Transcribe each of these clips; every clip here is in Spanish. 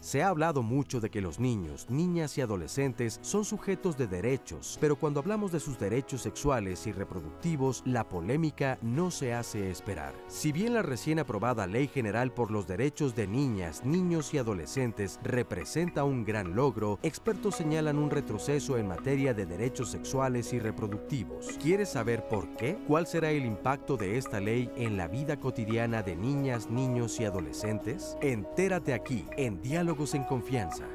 Se ha hablado mucho de que los niños, niñas y adolescentes son sujetos de derechos, pero cuando hablamos de sus derechos sexuales y reproductivos, la polémica no se hace esperar. Si bien la recién aprobada Ley General por los Derechos de Niñas, Niños y Adolescentes representa un gran logro, expertos señalan un retroceso en materia de derechos sexuales y reproductivos. ¿Quieres saber por qué? ¿Cuál será el impacto de esta ley en la vida cotidiana de niñas, niños y adolescentes? Entérate aquí, en Diálogos en Confianza.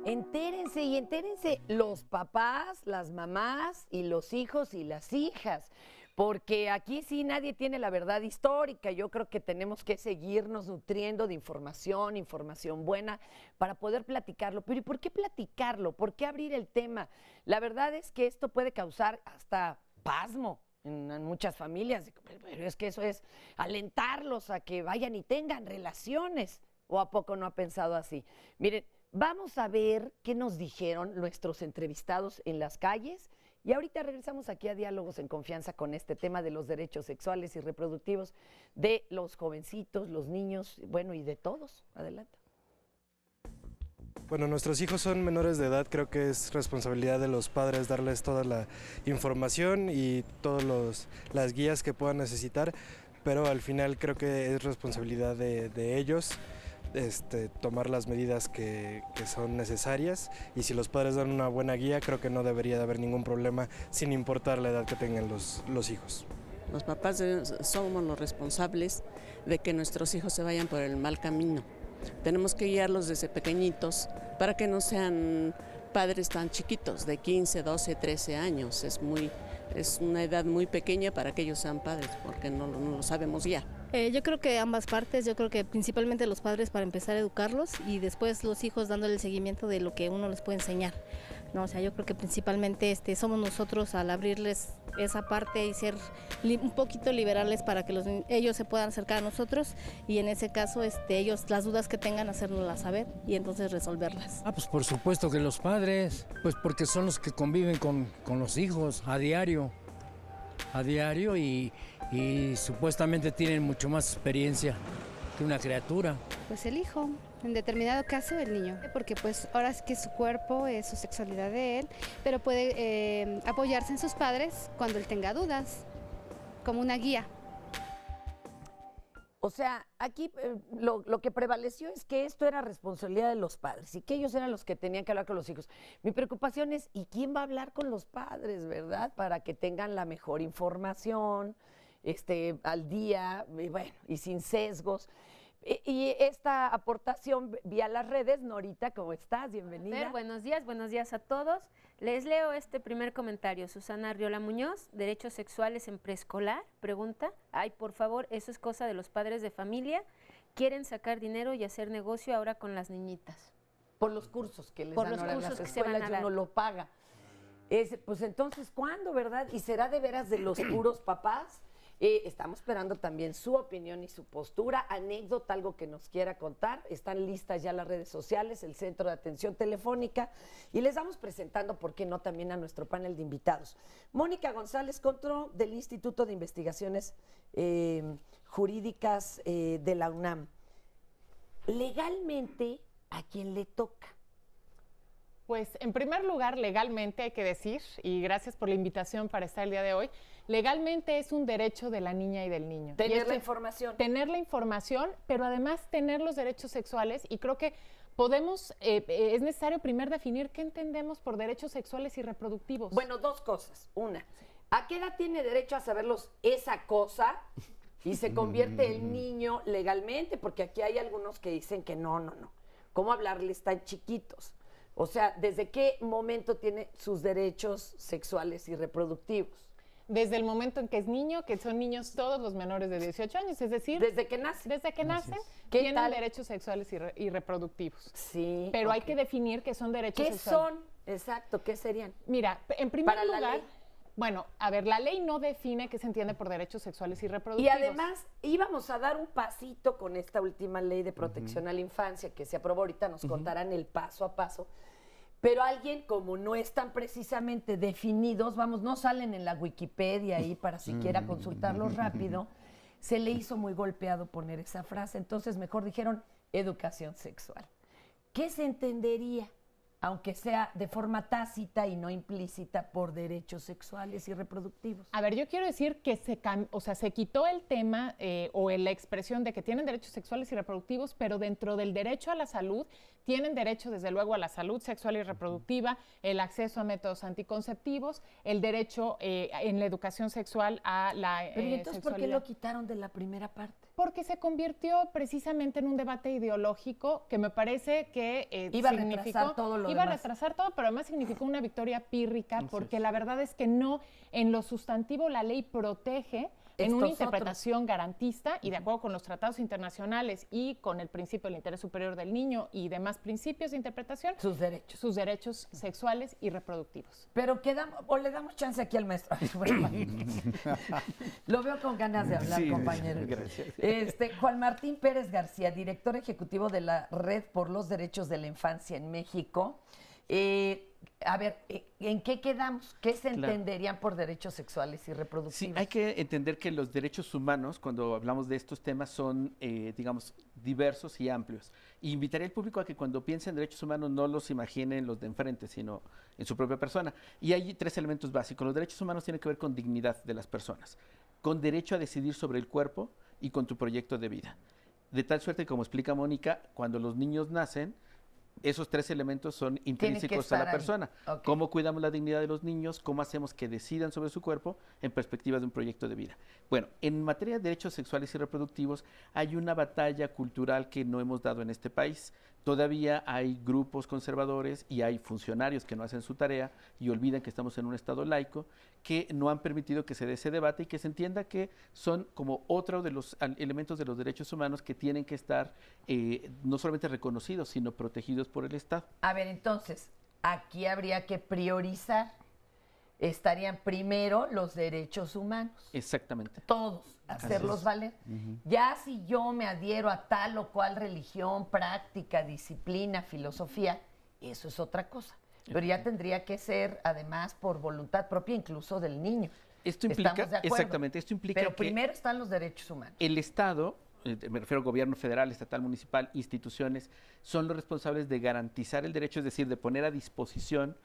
Entérense los papás, las mamás y los hijos y las hijas, porque aquí sí nadie tiene la verdad histórica. Yo creo que tenemos que seguirnos nutriendo de información buena para poder platicarlo. Pero ¿y por qué platicarlo? ¿Por qué abrir el tema? La verdad es que esto puede causar hasta pasmo en muchas familias, pero es que eso es alentarlos a que vayan y tengan relaciones. ¿O a poco no ha pensado así? Miren, vamos a ver qué nos dijeron nuestros entrevistados en las calles y ahorita regresamos aquí a Diálogos en Confianza con este tema de los derechos sexuales y reproductivos de los jovencitos, los niños, bueno, y de todos. Adelante. Bueno, nuestros hijos son menores de edad, creo que es responsabilidad de los padres darles toda la información y todas las guías que puedan necesitar, pero al final creo que es responsabilidad de ellos. Tomar las medidas que son necesarias, y si los padres dan una buena guía, creo que no debería de haber ningún problema sin importar la edad que tengan los hijos. Los papás somos los responsables de que nuestros hijos se vayan por el mal camino. Tenemos que guiarlos desde pequeñitos para que no sean padres tan chiquitos, de 15, 12, 13 años. Es una edad muy pequeña para que ellos sean padres, porque no lo sabemos guiar. Yo creo que ambas partes, yo creo que principalmente los padres para empezar a educarlos y después los hijos dándole el seguimiento de lo que uno les puede enseñar, ¿no? O sea, yo creo que principalmente somos nosotros al abrirles esa parte y ser un poquito liberales para que ellos se puedan acercar a nosotros y en ese caso ellos las dudas que tengan hacérnoslas saber y entonces resolverlas. Pues por supuesto que los padres, pues porque son los que conviven con los hijos a diario y supuestamente tienen mucho más experiencia que una criatura. Pues el hijo, en determinado caso el niño, porque pues ahora es que su cuerpo es su sexualidad de él, pero puede apoyarse en sus padres cuando él tenga dudas, como una guía. O sea, aquí lo que prevaleció es que esto era responsabilidad de los padres y que ellos eran los que tenían que hablar con los hijos. Mi preocupación es, ¿y quién va a hablar con los padres, verdad? Para que tengan la mejor información, al día, y bueno, y sin sesgos. Y esta aportación vía las redes, Norita, ¿cómo estás? Bienvenida. Buenos días a todos. Les leo este primer comentario. Susana Arriola Muñoz, derechos sexuales en preescolar, pregunta. Ay, por favor, eso es cosa de los padres de familia. Quieren sacar dinero y hacer negocio ahora con las niñitas. Por los cursos que les por dan los ahora en cursos las que se van a escuelas, y dar. uno lo paga. Pues entonces, ¿cuándo, verdad? ¿Y será de veras de los puros papás? Estamos esperando también su opinión y su postura, anécdota, algo que nos quiera contar. Están listas ya las redes sociales, el Centro de Atención Telefónica, y les vamos presentando, ¿por qué no?, también a nuestro panel de invitados. Mónica González Contro, del Instituto de Investigaciones Jurídicas de la UNAM. Legalmente, ¿a quién le toca? Pues en primer lugar, legalmente hay que decir, y gracias por la invitación para estar el día de hoy, legalmente es un derecho de la niña y del niño. Tener la información. Tener la información, pero además tener los derechos sexuales, y creo que podemos, es necesario primero definir qué entendemos por derechos sexuales y reproductivos. Bueno, dos cosas. Una, ¿a qué edad tiene derecho a saberlos esa cosa? Y se convierte el niño legalmente, porque aquí hay algunos que dicen que no. ¿Cómo hablarles tan chiquitos? O sea, ¿desde qué momento tiene sus derechos sexuales y reproductivos? desde el momento en que es niño, que son niños todos los menores de 18 años, es decir, Desde que nace. desde que nacen, ¿Qué tienen tal? derechos sexuales y reproductivos. Sí. Pero hay ok. que definir qué son derechos ¿Qué sexuales. son? Exacto, ¿qué serían? Mira, en primer Para la lugar, ley. bueno, a ver, la ley no define qué se entiende por derechos sexuales y Y reproductivos. además íbamos a dar un pasito con esta última ley de protección a la infancia que se aprobó ahorita, nos contarán el paso a paso. Pero alguien, como no están precisamente definidos, vamos, no salen en la Wikipedia ahí para siquiera consultarlos rápido, se le hizo muy golpeado poner esa frase. Entonces mejor dijeron educación sexual. ¿Qué se entendería, aunque sea de forma tácita y no implícita, por derechos sexuales y reproductivos? A ver, yo quiero decir que se quitó el tema la expresión de que tienen derechos sexuales y reproductivos, pero dentro del derecho a la salud tienen derecho, desde luego, a la salud sexual y reproductiva, el acceso a métodos anticonceptivos, el derecho en la educación sexual a la Pero ¿y entonces por qué sexualidad. lo quitaron de la primera parte? Porque se convirtió precisamente en un debate ideológico que me parece que Iba a retrasar todo lo Iba a demás. retrasar todo, pero además significó una victoria pírrica, porque la verdad es que no, en lo sustantivo la ley protege en una Estos interpretación garantista y de acuerdo con los tratados internacionales y con el principio del interés superior del niño y demás principios de interpretación, Sus derechos. sexuales y reproductivos. Pero le damos chance aquí al maestro. Lo veo con ganas de hablar, Sí, compañero. gracias. Juan Martín Pérez García, director ejecutivo de la Red por los Derechos de la Infancia en México. A ver, ¿en qué quedamos? ¿Qué se Claro. entenderían por derechos sexuales y reproductivos? Sí, hay que entender que los derechos humanos, cuando hablamos de estos temas, son, digamos, diversos y amplios. Y invitaría al público a que cuando piensen en derechos humanos no los imaginen los de enfrente, sino en su propia persona. Y hay 3 elementos básicos. Los derechos humanos tienen que ver con dignidad de las personas, con derecho a decidir sobre el cuerpo y con tu proyecto de vida. De tal suerte, como explica Mónica, cuando los niños nacen, esos 3 elementos son intrínsecos a estar la ahí. persona. Ok. Cómo cuidamos la dignidad de los niños, cómo hacemos que decidan sobre su cuerpo en perspectiva de un proyecto de vida. Bueno, en materia de derechos sexuales y reproductivos hay una batalla cultural que no hemos dado en este país. Todavía hay grupos conservadores y hay funcionarios que no hacen su tarea y olvidan que estamos en un estado laico, que no han permitido que se dé ese debate y que se entienda que son como otro de los elementos de los derechos humanos que tienen que estar no solamente reconocidos, sino protegidos por el Estado. A ver, entonces, aquí habría que priorizar. Estarían primero los derechos humanos. Exactamente. Todos, hacerlos valer. Ya si yo me adhiero a tal o cual religión, práctica, disciplina, filosofía, eso es otra cosa. Pero ya tendría que ser, además, por voluntad propia, incluso del niño. Esto implica, Estamos de acuerdo. exactamente, esto implica Pero que primero están los derechos humanos. el Estado, me refiero al gobierno federal, estatal, municipal, instituciones, son los responsables de garantizar el derecho, es decir, de poner a disposición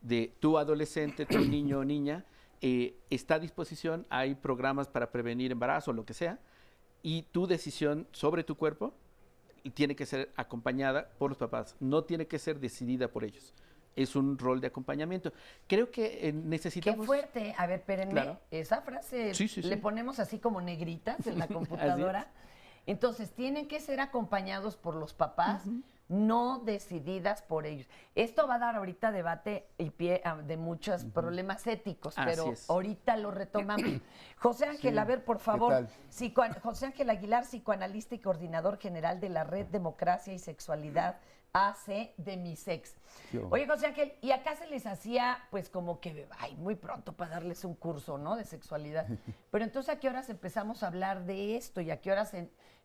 de tu adolescente, tu niño o niña, está a disposición, hay programas para prevenir embarazo o lo que sea, y tu decisión sobre tu cuerpo tiene que ser acompañada por los papás, no tiene que ser decidida por ellos. Es un rol de acompañamiento. Creo que Qué necesitamos... fuerte. A ver, espérenme. Claro. Esa frase Sí, sí, sí. le ponemos así como negritas en la computadora. Entonces, tienen que ser acompañados por los papás, no decididas por ellos. Esto va a dar ahorita debate y pie de muchos problemas éticos, Así pero es. ahorita lo retomamos. José Ángel, a ver, por favor. tal? José Ángel Aguilar, psicoanalista y coordinador general de la Red Democracia y Sexualidad AC de MISEX. Oye, José Ángel, y acá se les hacía, pues, como que, ay, muy pronto para darles un curso, ¿no?, de sexualidad. Pero entonces, ¿a qué horas empezamos a hablar de esto? ¿Y a qué horas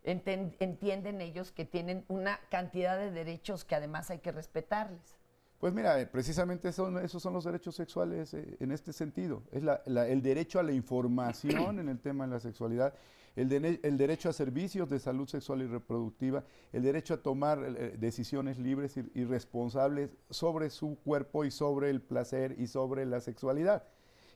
entienden ellos que tienen una cantidad de derechos que además hay que respetarles? Pues mira, precisamente esos son los derechos sexuales en este sentido. Es el derecho a la información en el tema de la sexualidad, el derecho a servicios de salud sexual y reproductiva, el derecho a tomar decisiones libres y responsables sobre su cuerpo y sobre el placer y sobre la sexualidad.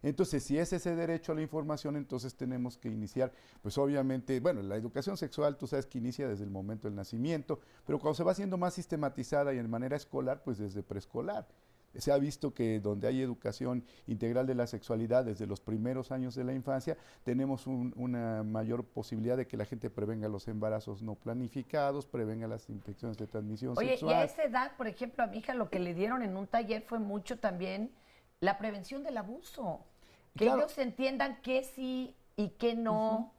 Entonces, si es ese derecho a la información, entonces tenemos que iniciar, pues obviamente, bueno, la educación sexual, tú sabes que inicia desde el momento del nacimiento, pero cuando se va haciendo más sistematizada y en manera escolar, pues desde preescolar. Se ha visto que donde hay educación integral de la sexualidad desde los primeros años de la infancia, tenemos una mayor posibilidad de que la gente prevenga los embarazos no planificados, prevenga las infecciones de transmisión sexual. Oye, y a esa edad, por ejemplo, a mi hija lo que le dieron en un taller fue mucho también la prevención del abuso. Que ellos entiendan qué sí y qué no.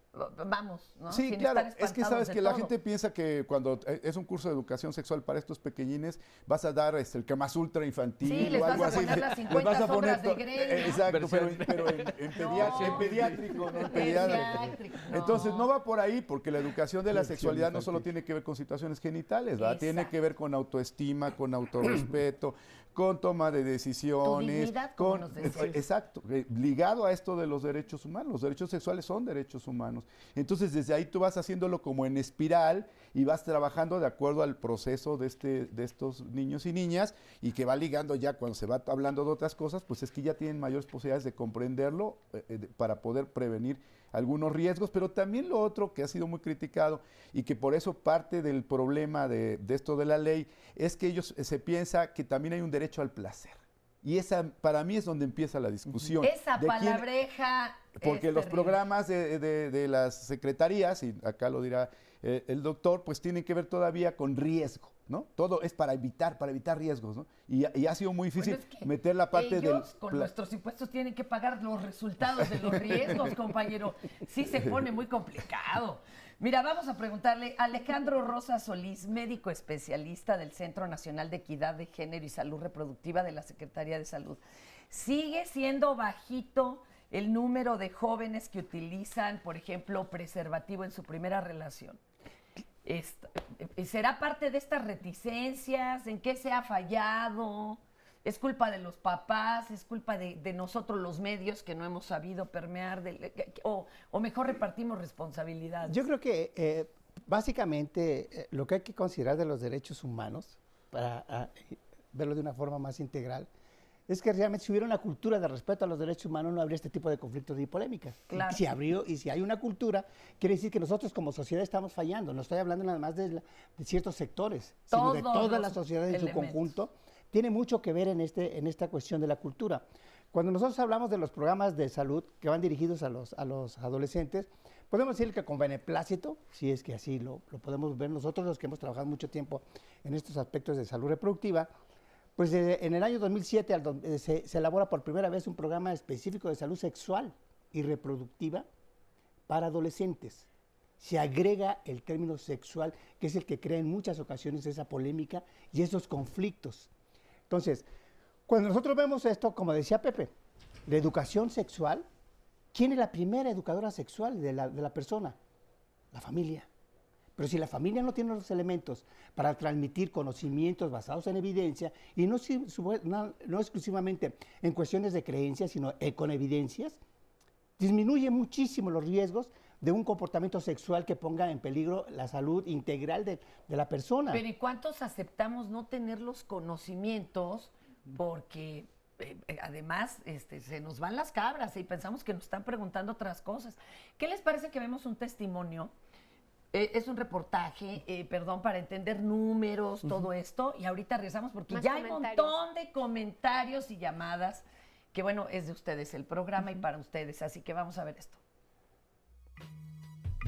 Vamos, ¿no? Sí, Sin claro, estar es que sabes espantados de que la todo. gente piensa que cuando es un curso de educación sexual para estos pequeñines vas a dar el Kama Sutra infantil Sí, les o algo vas a así. poner las Les 50 vas a poner sombras de Grey, ¿no? Exacto, pero en pediátrico, ¿no? En pediátrico. Entonces no va por ahí porque la educación de la sexualidad no solo tiene que ver con situaciones genitales, ¿verdad? Tiene que ver con autoestima, con autorrespeto, con toma de decisiones, Tu dignidad, como nos decías. exacto, ligado a esto de los derechos humanos. Los derechos sexuales son derechos humanos. Entonces, desde ahí tú vas haciéndolo como en espiral y vas trabajando de acuerdo al proceso de estos niños y niñas, y que va ligando ya cuando se va hablando de otras cosas, pues es que ya tienen mayores posibilidades de comprenderlo para poder prevenir algunos riesgos, pero también lo otro que ha sido muy criticado y que por eso parte del problema de esto de la ley es que ellos se piensa que también hay un derecho al placer. Y esa para mí es donde empieza la discusión. Esa palabreja. Porque los programas de las secretarías, y acá lo dirá el doctor, pues tienen que ver todavía con riesgo, ¿no? Todo es para evitar riesgos, ¿no? Y ha sido muy difícil meter la parte ellos, con nuestros impuestos tienen que pagar los resultados de los riesgos, compañero. Sí se pone muy complicado. Mira, vamos a preguntarle a Alejandro Rosa Solís, médico especialista del Centro Nacional de Equidad de Género y Salud Reproductiva de la Secretaría de Salud. ¿Sigue siendo bajito el número de jóvenes que utilizan, por ejemplo, preservativo en su primera relación? ¿Será parte de estas reticencias? ¿En qué se ha fallado? ¿Es culpa de los papás? ¿Es culpa de nosotros los medios que no hemos sabido permear? O mejor repartimos responsabilidades. Yo creo que básicamente lo que hay que considerar de los derechos humanos, para verlo de una forma más integral, es que realmente si hubiera una cultura de respeto a los derechos humanos no habría este tipo de conflictos y polémicas. Claro. Y si hay una cultura, quiere decir que nosotros como sociedad estamos fallando. No estoy hablando nada más de ciertos sectores, sino de toda la sociedad en su conjunto. Tiene mucho que ver en esta cuestión de la cultura. Cuando nosotros hablamos de los programas de salud que van dirigidos a los adolescentes, podemos decir que con beneplácito, si es que así lo podemos ver nosotros los que hemos trabajado mucho tiempo en estos aspectos de salud reproductiva, pues en el año 2007 se elabora por primera vez un programa específico de salud sexual y reproductiva para adolescentes. Se agrega el término sexual, que es el que crea en muchas ocasiones esa polémica y esos conflictos. Entonces, cuando nosotros vemos esto, como decía Pepe, la educación sexual, ¿quién es la primera educadora sexual de la persona? La familia. Pero si la familia no tiene los elementos para transmitir conocimientos basados en evidencia, y no exclusivamente en cuestiones de creencias, sino con evidencias, disminuye muchísimo los riesgos de un comportamiento sexual que ponga en peligro la salud integral de la persona. Pero ¿y cuántos aceptamos no tener los conocimientos? Porque además se nos van las cabras y pensamos que nos están preguntando otras cosas. ¿Qué les parece que vemos un testimonio? Es un reportaje, para entender números, todo esto, y ahorita regresamos porque Más ya hay un montón de comentarios y llamadas que, bueno, es de ustedes el programa y para ustedes, así que vamos a ver esto.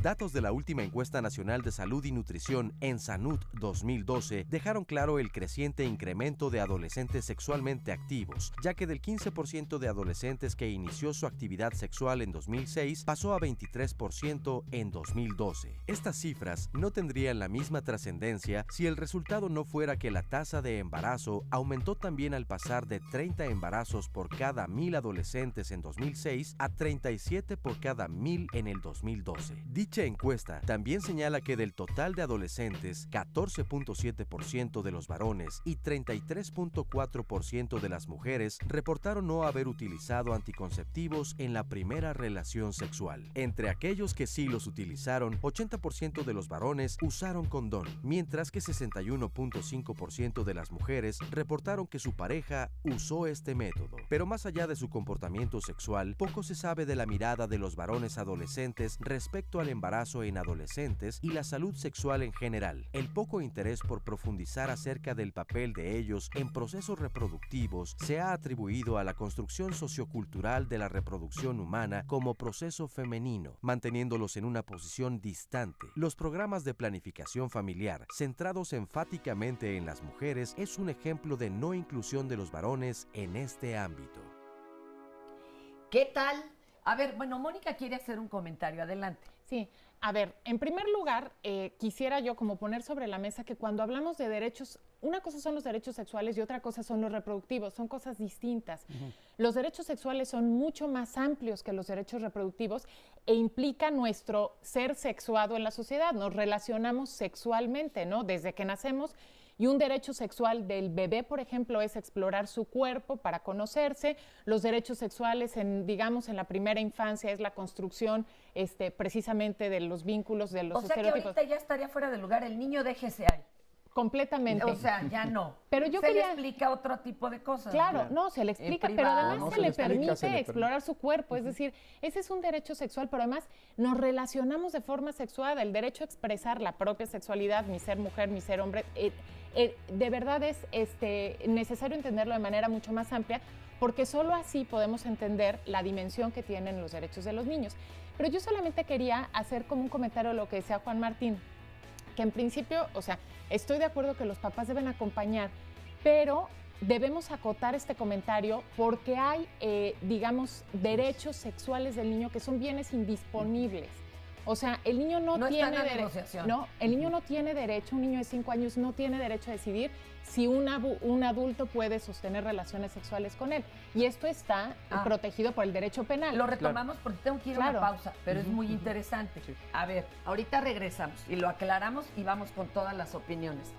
Datos de la última encuesta nacional de salud y nutrición ENSANUD 2012 dejaron claro el creciente incremento de adolescentes sexualmente activos, ya que del 15% de adolescentes que inició su actividad sexual en 2006 pasó a 23% en 2012. Estas cifras no tendrían la misma trascendencia si el resultado no fuera que la tasa de embarazo aumentó también al pasar de 30 embarazos por cada 1,000 adolescentes en 2006 a 37 por cada 1,000 en el 2012. Dicha encuesta también señala que del total de adolescentes, 14.7% de los varones y 33.4% de las mujeres reportaron no haber utilizado anticonceptivos en la primera relación sexual. Entre aquellos que sí los utilizaron, 80% de los varones usaron condón, mientras que 61.5% de las mujeres reportaron que su pareja usó este método. Pero más allá de su comportamiento sexual, poco se sabe de la mirada de los varones adolescentes respecto al embarazo en adolescentes y la salud sexual en general. El poco interés por profundizar acerca del papel de ellos en procesos reproductivos se ha atribuido a la construcción sociocultural de la reproducción humana como proceso femenino, manteniéndolos en una posición distante. Los programas de planificación familiar, centrados enfáticamente en las mujeres, es un ejemplo de no inclusión de los varones en este ámbito. ¿Qué tal? A ver, bueno, Mónica quiere hacer un comentario. Adelante. Sí, a ver, en primer lugar, quisiera yo como poner sobre la mesa que cuando hablamos de derechos, una cosa son los derechos sexuales y otra cosa son los reproductivos, son cosas distintas. Los derechos sexuales son mucho más amplios que los derechos reproductivos e implica nuestro ser sexuado en la sociedad. Nos relacionamos sexualmente, ¿no? Desde que nacemos. Y un derecho sexual del bebé, por ejemplo, es explorar su cuerpo para conocerse. Los derechos sexuales, digamos, en la primera infancia es la construcción precisamente de los vínculos, de los estereotipos. O sea que ahorita ya estaría fuera de lugar, el niño déjese ahí. Completamente. O sea, ya no. Pero yo le explica otro tipo de cosas. Claro, no, se le explica, pero además se le permite explorar su cuerpo. Es decir, ese es un derecho sexual, pero además nos relacionamos de forma sexuada. El derecho a expresar la propia sexualidad, mi ser mujer, mi ser hombre, de verdad es necesario entenderlo de manera mucho más amplia, porque solo así podemos entender la dimensión que tienen los derechos de los niños. Pero yo solamente quería hacer como un comentario a lo que decía Juan Martín, que en principio, o sea, estoy de acuerdo que los papás deben acompañar, pero debemos acotar este comentario porque hay, digamos, derechos sexuales del niño que son bienes indisponibles. O sea, el niño no tiene derecho. No, el niño no tiene derecho, un niño de 5 años no tiene derecho a decidir si un adulto puede sostener relaciones sexuales con él. Y esto está protegido por el derecho penal. Lo retomamos porque tengo que ir a una pausa, pero es muy interesante. Sí. A ver, ahorita regresamos y lo aclaramos y vamos con todas las opiniones.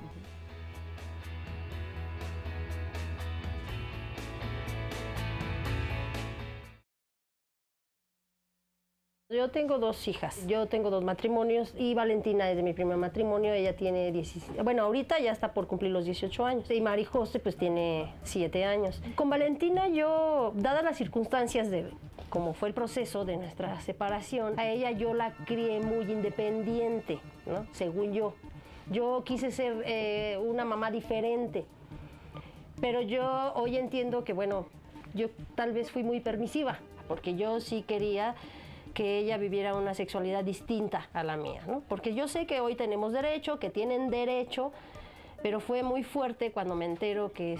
Yo tengo 2 hijas, yo tengo 2 matrimonios y Valentina es de mi primer matrimonio, ella tiene 17, bueno, ahorita ya está por cumplir los 18 años y Mari José pues tiene 7 años. Con Valentina yo, dadas las circunstancias de cómo fue el proceso de nuestra separación, a ella yo la crié muy independiente, ¿no? Según yo. Yo quise ser una mamá diferente, pero yo hoy entiendo que bueno, yo tal vez fui muy permisiva, porque yo sí quería que ella viviera una sexualidad distinta a la mía, ¿no? Porque yo sé que hoy tenemos derecho, que tienen derecho, pero fue muy fuerte cuando me entero que,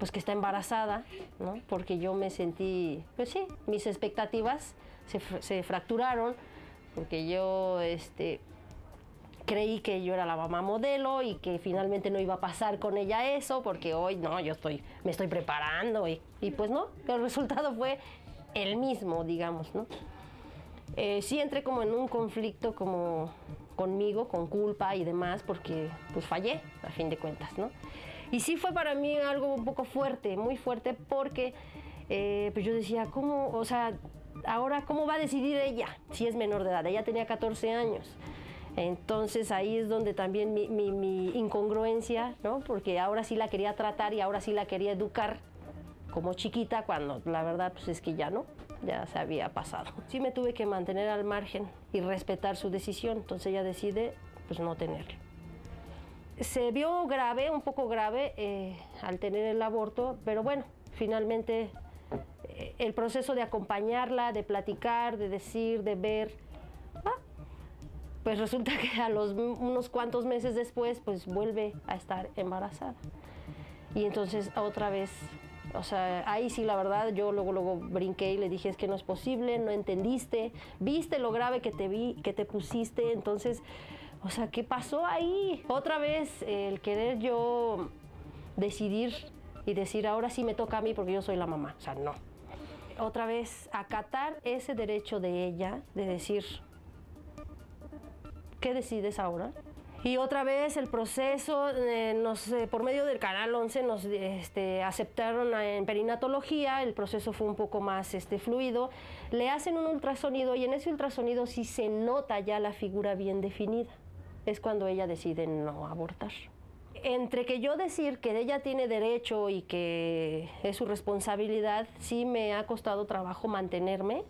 pues que está embarazada, ¿no? Porque yo me sentí, pues sí, mis expectativas se fracturaron, porque yo creí que yo era la mamá modelo y que finalmente no iba a pasar con ella eso, porque hoy no, me estoy preparando y pues no, el resultado fue el mismo, digamos, ¿no? Sí entré como en un conflicto como conmigo, con culpa y demás, porque pues fallé, a fin de cuentas, ¿no? Y sí fue para mí algo un poco fuerte, muy fuerte, porque pues yo decía, ¿cómo, o sea, ahora cómo va a decidir ella si es menor de edad? Ella tenía 14 años. Entonces ahí es donde también mi incongruencia, ¿no? Porque ahora sí la quería tratar y ahora sí la quería educar como chiquita, cuando la verdad pues es que ya no. Ya se había pasado. Sí me tuve que mantener al margen y respetar su decisión, entonces ella decide pues no tenerlo. Se vio grave, un poco grave al tener el aborto, pero bueno, finalmente el proceso de acompañarla, de platicar, de decir, de ver, pues resulta que a unos cuantos meses después pues vuelve a estar embarazada. Y entonces otra vez, o sea, ahí sí la verdad yo luego brinqué y le dije, es que no es posible, no entendiste, viste lo grave que te pusiste, entonces, o sea, ¿qué pasó ahí? Otra vez el querer yo decidir y decir, ahora sí me toca a mí porque yo soy la mamá, o sea, no. Otra vez acatar ese derecho de ella de decir, ¿qué decides ahora? Y otra vez el proceso, por medio del Canal 11 nos aceptaron en perinatología, el proceso fue un poco más fluido, le hacen un ultrasonido y en ese ultrasonido sí se nota ya la figura bien definida. Es cuando ella decide no abortar. Entre que yo decir que ella tiene derecho y que es su responsabilidad, sí me ha costado trabajo mantenerme,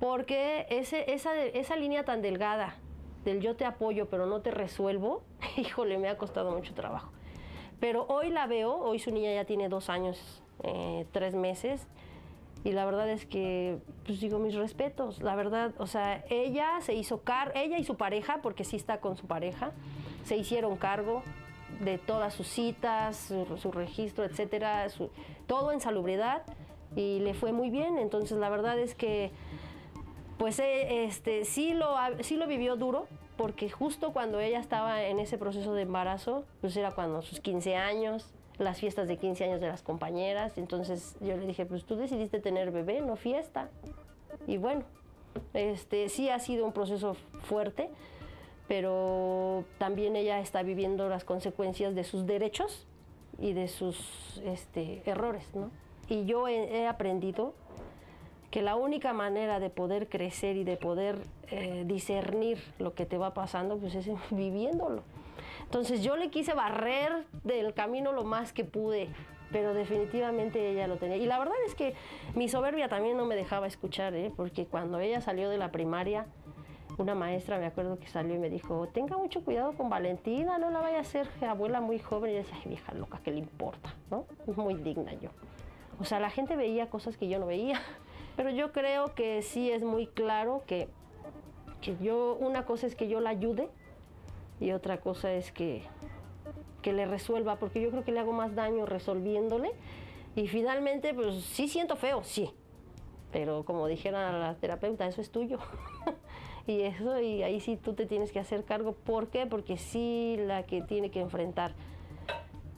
porque esa línea tan delgada, del yo te apoyo pero no te resuelvo, híjole, me ha costado mucho trabajo. Pero hoy la veo, hoy su niña ya tiene 2 años, 3 meses, y la verdad es que, pues digo, mis respetos, la verdad, o sea, ella y su pareja, porque sí está con su pareja, se hicieron cargo de todas sus citas, su registro, etcétera, todo en salubridad, y le fue muy bien. Entonces la verdad es que pues sí lo vivió duro, porque justo cuando ella estaba en ese proceso de embarazo, pues era cuando sus 15 años, las fiestas de 15 años de las compañeras. Entonces yo le dije, pues tú decidiste tener bebé, no fiesta. Y bueno, sí ha sido un proceso fuerte, pero también ella está viviendo las consecuencias de sus derechos y de sus errores, ¿no? Y yo he aprendido que la única manera de poder crecer y de poder discernir lo que te va pasando, pues es viviéndolo. Entonces yo le quise barrer del camino lo más que pude, pero definitivamente ella lo tenía. Y la verdad es que mi soberbia también no me dejaba escuchar, porque cuando ella salió de la primaria, una maestra, me acuerdo que salió y me dijo, tenga mucho cuidado con Valentina, no la vaya a hacer abuela muy joven. Y yo decía, ay, vieja loca, ¿qué le importa? ¿No? Muy digna yo. O sea, la gente veía cosas que yo no veía. Pero yo creo que sí es muy claro que una cosa es que yo la ayude y otra cosa es que le resuelva, porque yo creo que le hago más daño resolviéndole. Y finalmente, pues sí siento feo, sí. Pero como dijera la terapeuta, eso es tuyo. Y ahí sí tú te tienes que hacer cargo. ¿Por qué? Porque sí la que tiene que enfrentar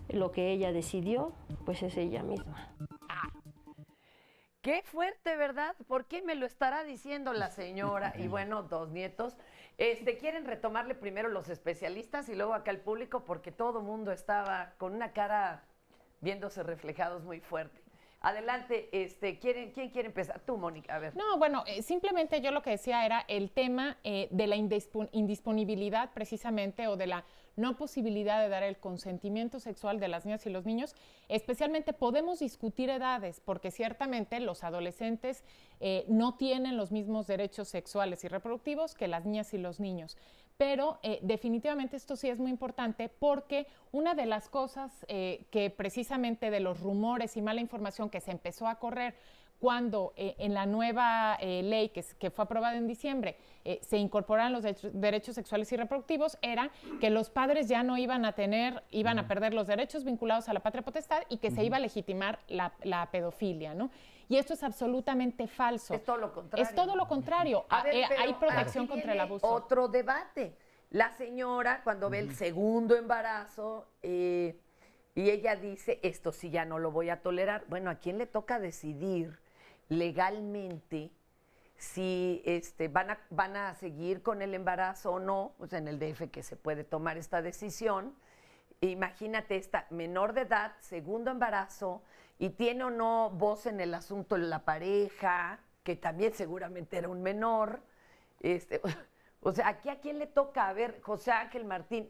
lo que ella decidió, pues es ella misma. Qué fuerte, ¿verdad? ¿Por qué me lo estará diciendo la señora? Y bueno, 2 nietos. Quieren retomarle primero los especialistas y luego acá el público, porque todo el mundo estaba con una cara viéndose reflejados muy fuerte. Adelante, ¿quién quiere empezar? Tú, Mónica, a ver. No, bueno, simplemente yo lo que decía era el tema de la indisponibilidad precisamente, o de la no posibilidad de dar el consentimiento sexual de las niñas y los niños. Especialmente podemos discutir edades, porque ciertamente los adolescentes no tienen los mismos derechos sexuales y reproductivos que las niñas y los niños. Pero definitivamente esto sí es muy importante, porque una de las cosas que precisamente de los rumores y mala información que se empezó a correr cuando en la nueva ley que fue aprobada en diciembre se incorporaron los derechos sexuales y reproductivos, era que los padres ya no iban a perder los derechos vinculados a la patria potestad y que se iba a legitimar la pedofilia, ¿no? Y esto es absolutamente falso. Es todo lo contrario. Es todo lo contrario. Hay protección contra el abuso. Otro debate. La señora, cuando ve el segundo embarazo, y ella dice, esto sí ya no lo voy a tolerar. Bueno, ¿a quién le toca decidir legalmente si van a seguir con el embarazo o no? Pues en el DF que se puede tomar esta decisión. Imagínate, esta menor de edad, segundo embarazo, y tiene o no voz en el asunto de la pareja, que también seguramente era un menor. O sea, ¿aquí a quién le toca? A ver, José Ángel Martín,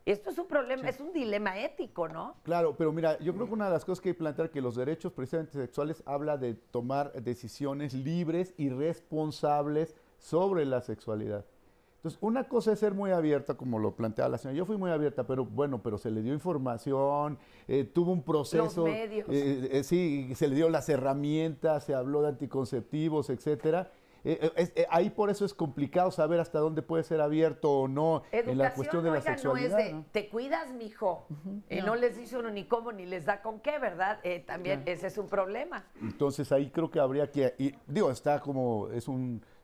esto es un problema, sí. Es un dilema ético, ¿no? Claro, pero mira, yo creo que una de las cosas que hay que plantear, que los derechos precisamente sexuales habla de tomar decisiones libres y responsables sobre la sexualidad. Entonces, una cosa es ser muy abierta, como lo planteaba la señora. Yo fui muy abierta, pero bueno, pero se le dio información, tuvo un proceso. Los medios. Sí, se le dio las herramientas, se habló de anticonceptivos, etcétera. Ahí por eso es complicado saber hasta dónde puede ser abierto o no en la cuestión de la sexualidad. No es de, te cuidas, mijo. No les dice uno ni cómo, ni les da con qué, ¿verdad? También ese es un problema. Entonces ahí creo que habría que, está como,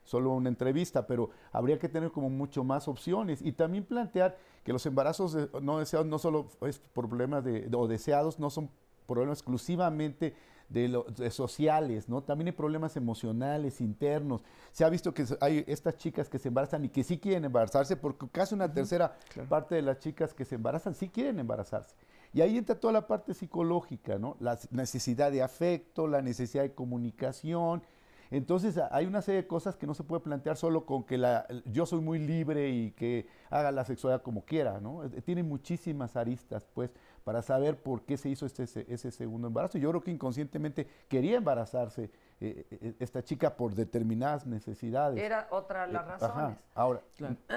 solo una entrevista, pero habría que tener como mucho más opciones y también plantear que los embarazos no deseados no solo es problemas o deseados, no son problemas exclusivamente de sociales, ¿no? También hay problemas emocionales, internos. Se ha visto que hay estas chicas que se embarazan y que sí quieren embarazarse, porque casi una tercera parte de las chicas que se embarazan sí quieren embarazarse. Y ahí entra toda la parte psicológica, ¿no? La necesidad de afecto, la necesidad de comunicación. Entonces hay una serie de cosas que no se puede plantear solo con que yo soy muy libre y que haga la sexualidad como quiera, ¿no? Tiene muchísimas aristas, pues, para saber por qué se hizo ese segundo embarazo. Yo creo que inconscientemente quería embarazarse esta chica por determinadas necesidades. Era otra de las razones. Ahora,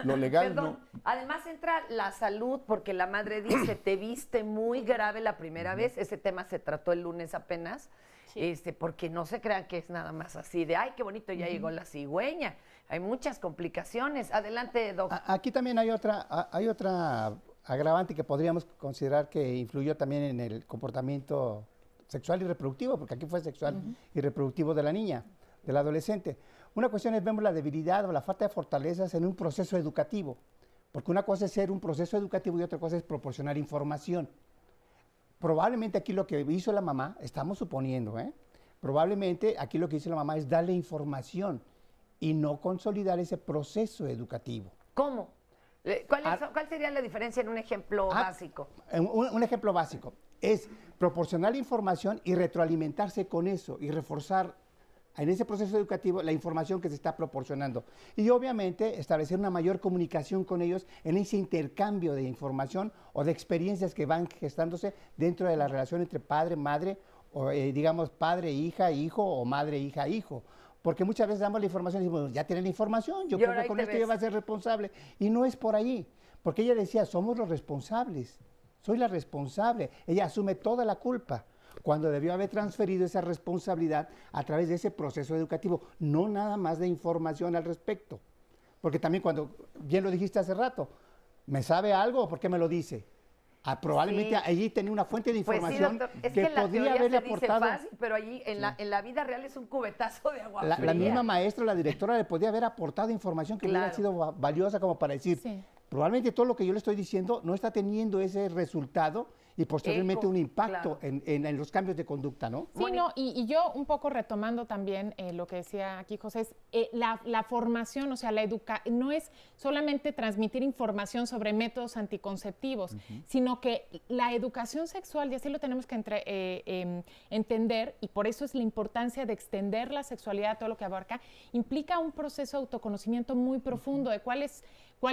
lo legal Perdón, además entra la salud, porque la madre dice, te viste muy grave la primera vez. Ese tema se trató el lunes apenas. Sí. Porque no se crean que es nada más así de, ay, qué bonito, ya llegó la cigüeña. Hay muchas complicaciones. Adelante, doctor. Aquí también hay otra agravante que podríamos considerar que influyó también en el comportamiento sexual y reproductivo, porque aquí fue sexual y reproductivo de la niña, del adolescente. Una cuestión es, vemos la debilidad o la falta de fortalezas en un proceso educativo, porque una cosa es ser un proceso educativo y otra cosa es proporcionar información. Probablemente aquí lo que hizo la mamá, estamos suponiendo, probablemente aquí lo que hizo la mamá es darle información y no consolidar ese proceso educativo. ¿Cómo? ¿Cuál sería la diferencia en un ejemplo básico? Un ejemplo básico es proporcionar información y retroalimentarse con eso y reforzar en ese proceso educativo la información que se está proporcionando. Y obviamente establecer una mayor comunicación con ellos en ese intercambio de información o de experiencias que van gestándose dentro de la relación entre padre, madre, o digamos padre, hija, hijo o madre, hija, hijo. Porque muchas veces damos la información y decimos, ya tienen la información, yo creo que con esto ella va a ser responsable. Y no es por ahí, porque ella decía, somos los responsables, soy la responsable. Ella asume toda la culpa, cuando debió haber transferido esa responsabilidad a través de ese proceso educativo, no nada más de información al respecto. Porque también cuando, bien lo dijiste hace rato, ¿me sabe algo o por qué me lo dice? Probablemente allí tenía una fuente de información que podía haberle aportado. Fácil, pero allí en la vida real es un cubetazo de agua fría. La misma maestra, la directora, le podía haber aportado información que hubiera sido valiosa como para decir, probablemente todo lo que yo le estoy diciendo no está teniendo ese resultado y posteriormente un impacto en los cambios de conducta, ¿no? Sí, no, y yo un poco retomando también lo que decía aquí José, es la formación, o sea, no es solamente transmitir información sobre métodos anticonceptivos, sino que la educación sexual, y así lo tenemos que entender, y por eso es la importancia de extender la sexualidad a todo lo que abarca, implica un proceso de autoconocimiento muy profundo de cuál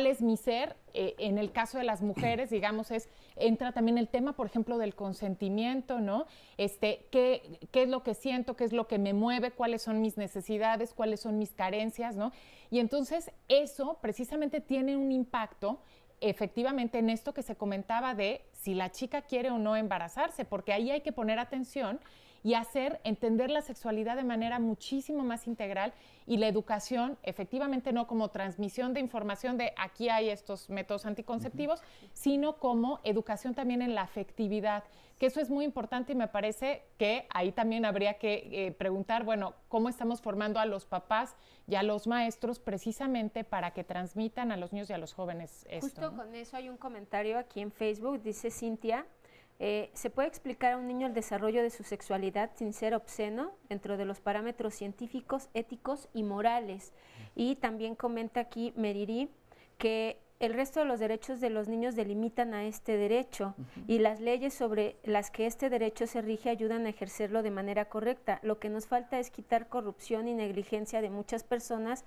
es mi ser. En el caso de las mujeres, digamos, entra también el tema, por ejemplo, del consentimiento, ¿no? ¿Qué es lo que siento? ¿Qué es lo que me mueve? ¿Cuáles son mis necesidades? ¿Cuáles son mis carencias? ¿No? Y entonces eso precisamente tiene un impacto efectivamente en esto que se comentaba de si la chica quiere o no embarazarse, porque ahí hay que poner atención y entender la sexualidad de manera muchísimo más integral y la educación, efectivamente no como transmisión de información de aquí hay estos métodos anticonceptivos, sino como educación también en la afectividad, que eso es muy importante y me parece que ahí también habría que preguntar, bueno, ¿cómo estamos formando a los papás y a los maestros precisamente para que transmitan a los niños y a los jóvenes esto? Justo, ¿no? Con eso hay un comentario aquí en Facebook, dice Cintia, ¿se puede explicar a un niño el desarrollo de su sexualidad sin ser obsceno dentro de los parámetros científicos, éticos y morales? Y también comenta aquí Meriri que el resto de los derechos de los niños delimitan a este derecho y las leyes sobre las que este derecho se rige ayudan a ejercerlo de manera correcta. Lo que nos falta es quitar corrupción y negligencia de muchas personas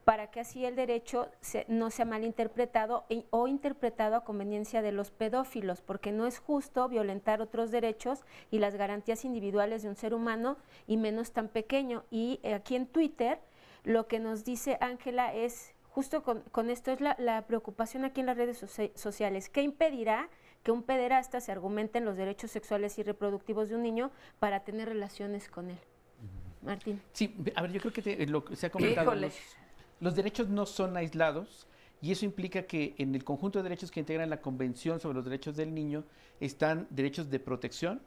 para que así el derecho no sea mal interpretado o interpretado a conveniencia de los pedófilos, porque no es justo violentar otros derechos y las garantías individuales de un ser humano y menos tan pequeño. Y aquí en Twitter lo que nos dice Ángela es, justo con esto es la preocupación aquí en las redes sociales, ¿qué impedirá que un pederasta se argumente en los derechos sexuales y reproductivos de un niño para tener relaciones con él? Martín. Sí, a ver, yo creo que lo que se ha comentado... Los derechos no son aislados y eso implica que en el conjunto de derechos que integran la Convención sobre los Derechos del Niño están derechos de protección,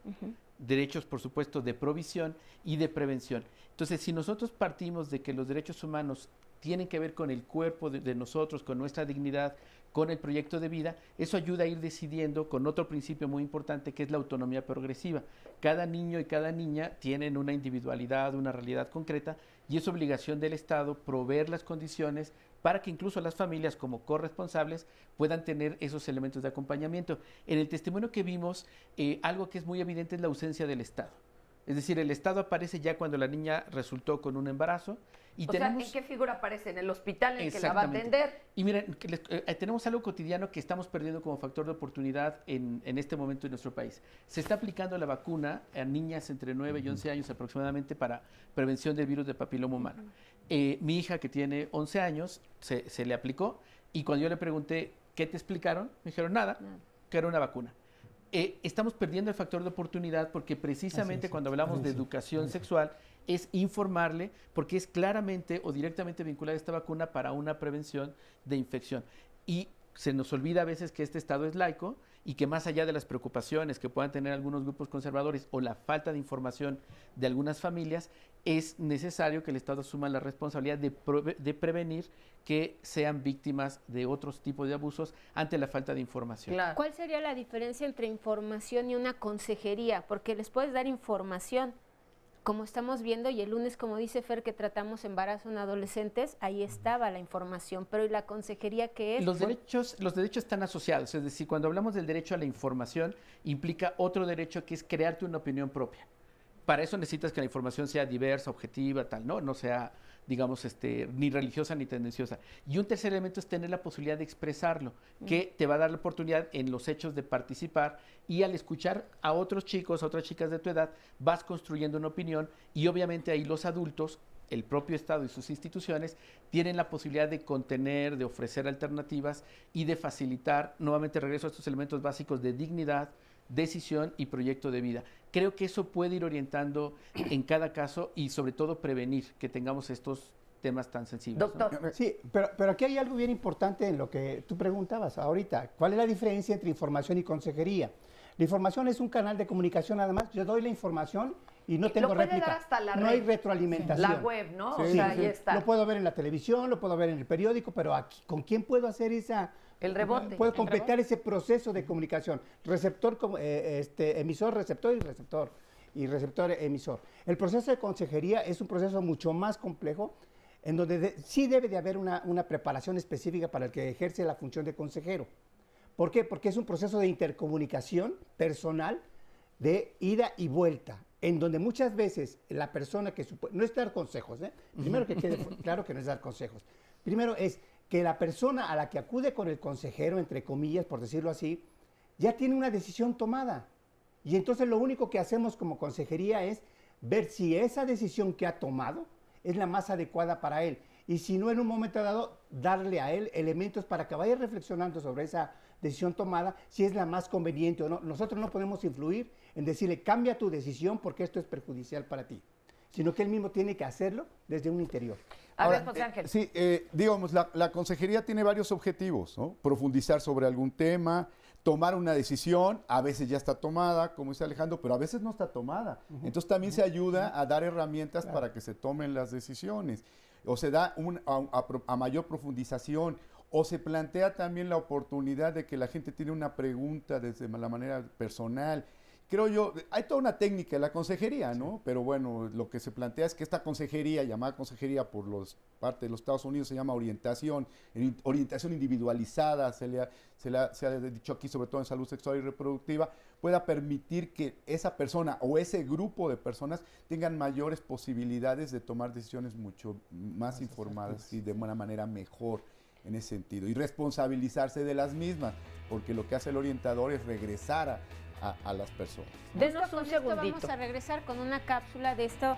derechos, por supuesto, de provisión y de prevención. Entonces, si nosotros partimos de que los derechos humanos tienen que ver con el cuerpo de nosotros, con nuestra dignidad, con el proyecto de vida, eso ayuda a ir decidiendo con otro principio muy importante que es la autonomía progresiva. Cada niño y cada niña tienen una individualidad, una realidad concreta y es obligación del Estado proveer las condiciones para que incluso las familias como corresponsables puedan tener esos elementos de acompañamiento. En el testimonio que vimos, algo que es muy evidente es la ausencia del Estado. Es decir, el Estado aparece ya cuando la niña resultó con un embarazo. Y o sea, ¿en qué figura aparece? ¿En el hospital en el que la va a atender? Y miren, tenemos algo cotidiano que estamos perdiendo como factor de oportunidad en este momento en nuestro país. Se está aplicando la vacuna a niñas entre 9 y 11 años aproximadamente para prevención del virus de papiloma humano. Mi hija, que tiene 11 años, se le aplicó y cuando yo le pregunté, ¿qué te explicaron? Me dijeron nada, que era una vacuna. Estamos perdiendo el factor de oportunidad porque precisamente cuando hablamos de educación sexual es informarle porque es claramente o directamente vinculada esta vacuna para una prevención de infección. Y se nos olvida a veces que este Estado es laico y que más allá de las preocupaciones que puedan tener algunos grupos conservadores o la falta de información de algunas familias, es necesario que el Estado asuma la responsabilidad de prevenir que sean víctimas de otros tipos de abusos ante la falta de información. Claro. ¿Cuál sería la diferencia entre información y una consejería? Porque les puedes dar información, como estamos viendo, y el lunes, como dice Fer, que tratamos embarazo en adolescentes, ahí estaba la información, pero ¿y la consejería qué es? Los derechos están asociados, es decir, cuando hablamos del derecho a la información, implica otro derecho que es crearte una opinión propia. Para eso necesitas que la información sea diversa, objetiva, tal, no sea, digamos, ni religiosa ni tendenciosa. Y un tercer elemento es tener la posibilidad de expresarlo, que te va a dar la oportunidad en los hechos de participar, y al escuchar a otros chicos, a otras chicas de tu edad, vas construyendo una opinión, y obviamente ahí los adultos, el propio Estado y sus instituciones, tienen la posibilidad de contener, de ofrecer alternativas y de facilitar, nuevamente regreso a estos elementos básicos de dignidad, decisión y proyecto de vida. Creo que eso puede ir orientando en cada caso y sobre todo prevenir que tengamos estos temas tan sensibles. Doctor. ¿No? Sí, pero aquí hay algo bien importante en lo que tú preguntabas ahorita. ¿Cuál es la diferencia entre información y consejería? La información es un canal de comunicación, además. Yo doy la información y no tengo réplica. No hay retroalimentación. La web, ¿no? Sí, o sea, ahí está. Lo puedo ver en la televisión, lo puedo ver en el periódico, pero aquí, ¿con quién puedo hacer esa... El rebote. Puedo completar ese proceso de comunicación. Receptor, emisor, receptor y receptor. Y receptor, emisor. El proceso de consejería es un proceso mucho más complejo, en donde sí debe de haber una preparación específica para el que ejerce la función de consejero. ¿Por qué? Porque es un proceso de intercomunicación personal, de ida y vuelta, en donde muchas veces la persona que... No es dar consejos, ¿eh? Primero que quede claro que no es dar consejos. Primero es que la persona a la que acude con el consejero, entre comillas, por decirlo así, ya tiene una decisión tomada. Y entonces lo único que hacemos como consejería es ver si esa decisión que ha tomado es la más adecuada para él. Y si no, en un momento dado, darle a él elementos para que vaya reflexionando sobre esa decisión tomada, si es la más conveniente o no. Nosotros no podemos influir en decirle, cambia tu decisión porque esto es perjudicial para ti, sino que él mismo tiene que hacerlo desde un interior. A ver, José Ángel. Sí, digamos, la consejería tiene varios objetivos, ¿no? Profundizar sobre algún tema, tomar una decisión, a veces ya está tomada, como dice Alejandro, pero a veces no está tomada. Entonces también se ayuda a dar herramientas para que se tomen las decisiones, o se da a mayor profundización, o se plantea también la oportunidad de que la gente tiene una pregunta desde la manera personal. Creo yo, hay toda una técnica en la consejería, ¿no? Sí. Pero bueno, lo que se plantea es que esta consejería, llamada consejería por parte de los Estados Unidos, se llama orientación individualizada, se ha dicho aquí, sobre todo en salud sexual y reproductiva, pueda permitir que esa persona o ese grupo de personas tengan mayores posibilidades de tomar decisiones mucho más informadas y de una manera mejor en ese sentido. Y responsabilizarse de las mismas, porque lo que hace el orientador es regresar a las personas. Denos un segundito. Vamos a regresar con una cápsula de esta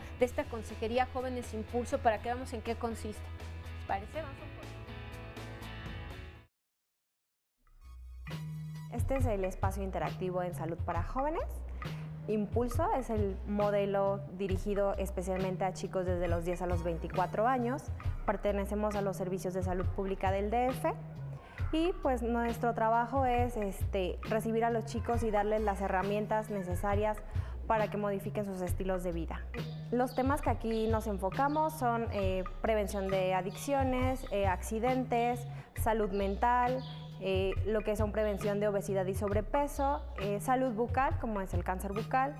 consejería Jóvenes Impulso para que veamos en qué consiste. ¿Les parece? Vamos a... Este es el espacio interactivo en salud para jóvenes. Impulso es el modelo dirigido especialmente a chicos desde los 10 a los 24 años. Pertenecemos a los servicios de salud pública del DF. Y pues nuestro trabajo es recibir a los chicos y darles las herramientas necesarias para que modifiquen sus estilos de vida. Los temas que aquí nos enfocamos son prevención de adicciones, accidentes, salud mental, lo que son prevención de obesidad y sobrepeso, salud bucal, como es el cáncer bucal,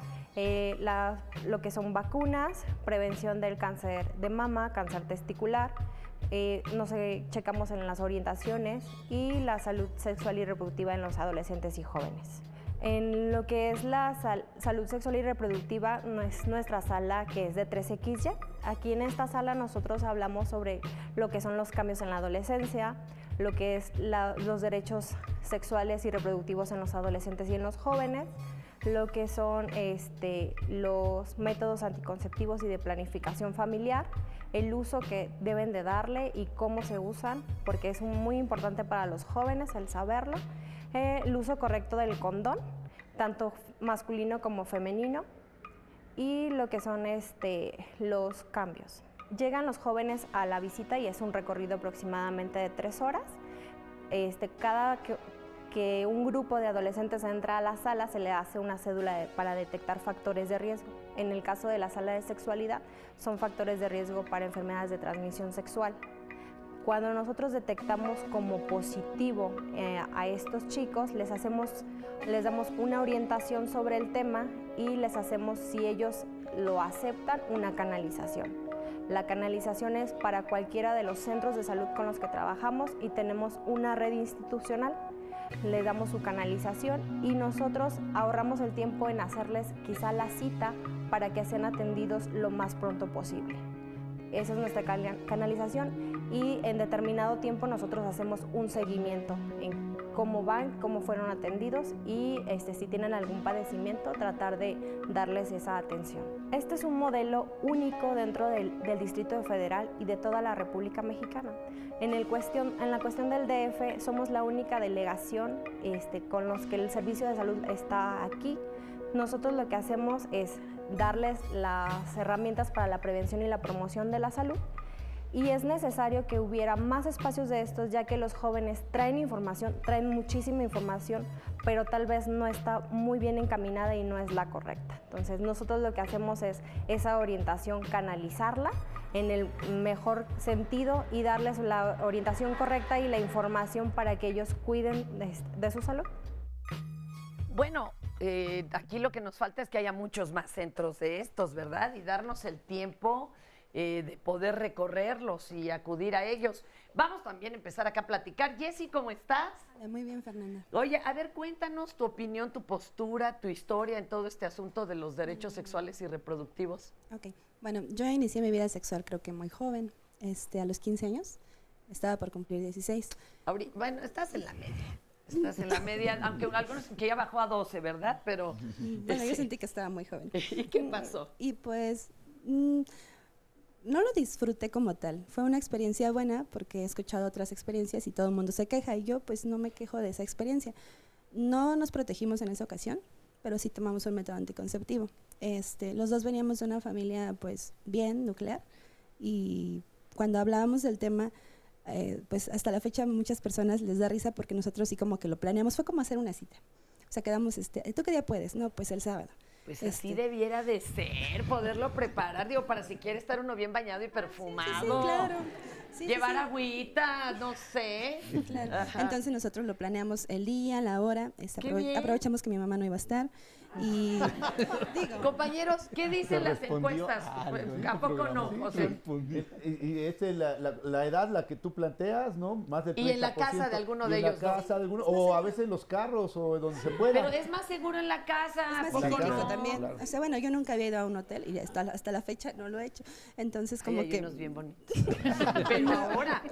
lo que son vacunas, prevención del cáncer de mama, cáncer testicular. Nos checamos en las orientaciones y la salud sexual y reproductiva en los adolescentes y jóvenes. En lo que es la salud sexual y reproductiva, es nuestra sala que es de 3XY. Aquí en esta sala nosotros hablamos sobre lo que son los cambios en la adolescencia, lo que es los derechos sexuales y reproductivos en los adolescentes y en los jóvenes, lo que son los métodos anticonceptivos y de planificación familiar, el uso que deben de darle y cómo se usan, porque es muy importante para los jóvenes el saberlo, el uso correcto del condón, tanto masculino como femenino, y lo que son los cambios. Llegan los jóvenes a la visita y es un recorrido aproximadamente de 3 horas. cada que un grupo de adolescentes entra a la sala, se le hace una cédula para detectar factores de riesgo. En el caso de la sala de sexualidad, son factores de riesgo para enfermedades de transmisión sexual. Cuando nosotros detectamos como positivo a estos chicos, les damos una orientación sobre el tema y les hacemos, si ellos lo aceptan, una canalización. La canalización es para cualquiera de los centros de salud con los que trabajamos y tenemos una red institucional. Le damos su canalización y nosotros ahorramos el tiempo en hacerles quizá la cita para que sean atendidos lo más pronto posible. Esa es nuestra canalización y en determinado tiempo nosotros hacemos un seguimiento en cómo van, cómo fueron atendidos y si tienen algún padecimiento, tratar de darles esa atención. Este es un modelo único dentro del Distrito Federal y de toda la República Mexicana. En la cuestión del DF somos la única delegación con los que el servicio de salud está aquí. Nosotros lo que hacemos es darles las herramientas para la prevención y la promoción de la salud y es necesario que hubiera más espacios de estos, ya que los jóvenes traen información, traen muchísima información, pero tal vez no está muy bien encaminada y no es la correcta. Entonces nosotros lo que hacemos es esa orientación, canalizarla en el mejor sentido y darles la orientación correcta y la información para que ellos cuiden de su salud. Bueno, aquí lo que nos falta es que haya muchos más centros de estos, ¿verdad? Y darnos el tiempo de poder recorrerlos y acudir a ellos. Vamos también a empezar acá a platicar. Jessy, ¿cómo estás? Muy bien, Fernanda. Oye, a ver, cuéntanos tu opinión, tu postura, tu historia en todo este asunto de los derechos sexuales y reproductivos. Ok, bueno, yo inicié mi vida sexual creo que muy joven, a los 15 años. Estaba por cumplir 16. Bueno, estás en la media. Estás en la media, aunque algunos que ya bajó a 12, ¿verdad? Pero bueno, yo sentí que estaba muy joven. ¿Y qué pasó? Y pues no lo disfruté como tal. Fue una experiencia buena porque he escuchado otras experiencias y todo el mundo se queja y yo pues no me quejo de esa experiencia. No nos protegimos en esa ocasión, pero sí tomamos un método anticonceptivo. Los dos veníamos de una familia pues bien nuclear y cuando hablábamos del tema pues hasta la fecha muchas personas les da risa porque nosotros sí como que lo planeamos, fue como hacer una cita. O sea, quedamos, ¿tú qué día puedes? No, pues el sábado. Pues así debiera de ser, poderlo preparar, digo, para si quiere estar uno bien bañado y perfumado. Sí, claro. Sí, llevar agüita, no sé. Claro. Entonces nosotros lo planeamos el día, la hora, aprovechamos que mi mamá no iba a estar y digo, compañeros, ¿qué dicen las encuestas? ¿A poco no? Sí, o sea, y esta es la edad, la que tú planteas, ¿no? Más del 30%. Y en la casa de alguno de ellos. O a veces los carros o donde se pueda. Pero es más seguro en la casa. Es más higiénico también. Claro. O sea, bueno, yo nunca había ido a un hotel y hasta la fecha no lo he hecho. Entonces, como hay que unos bien bonitos. Pero ahora.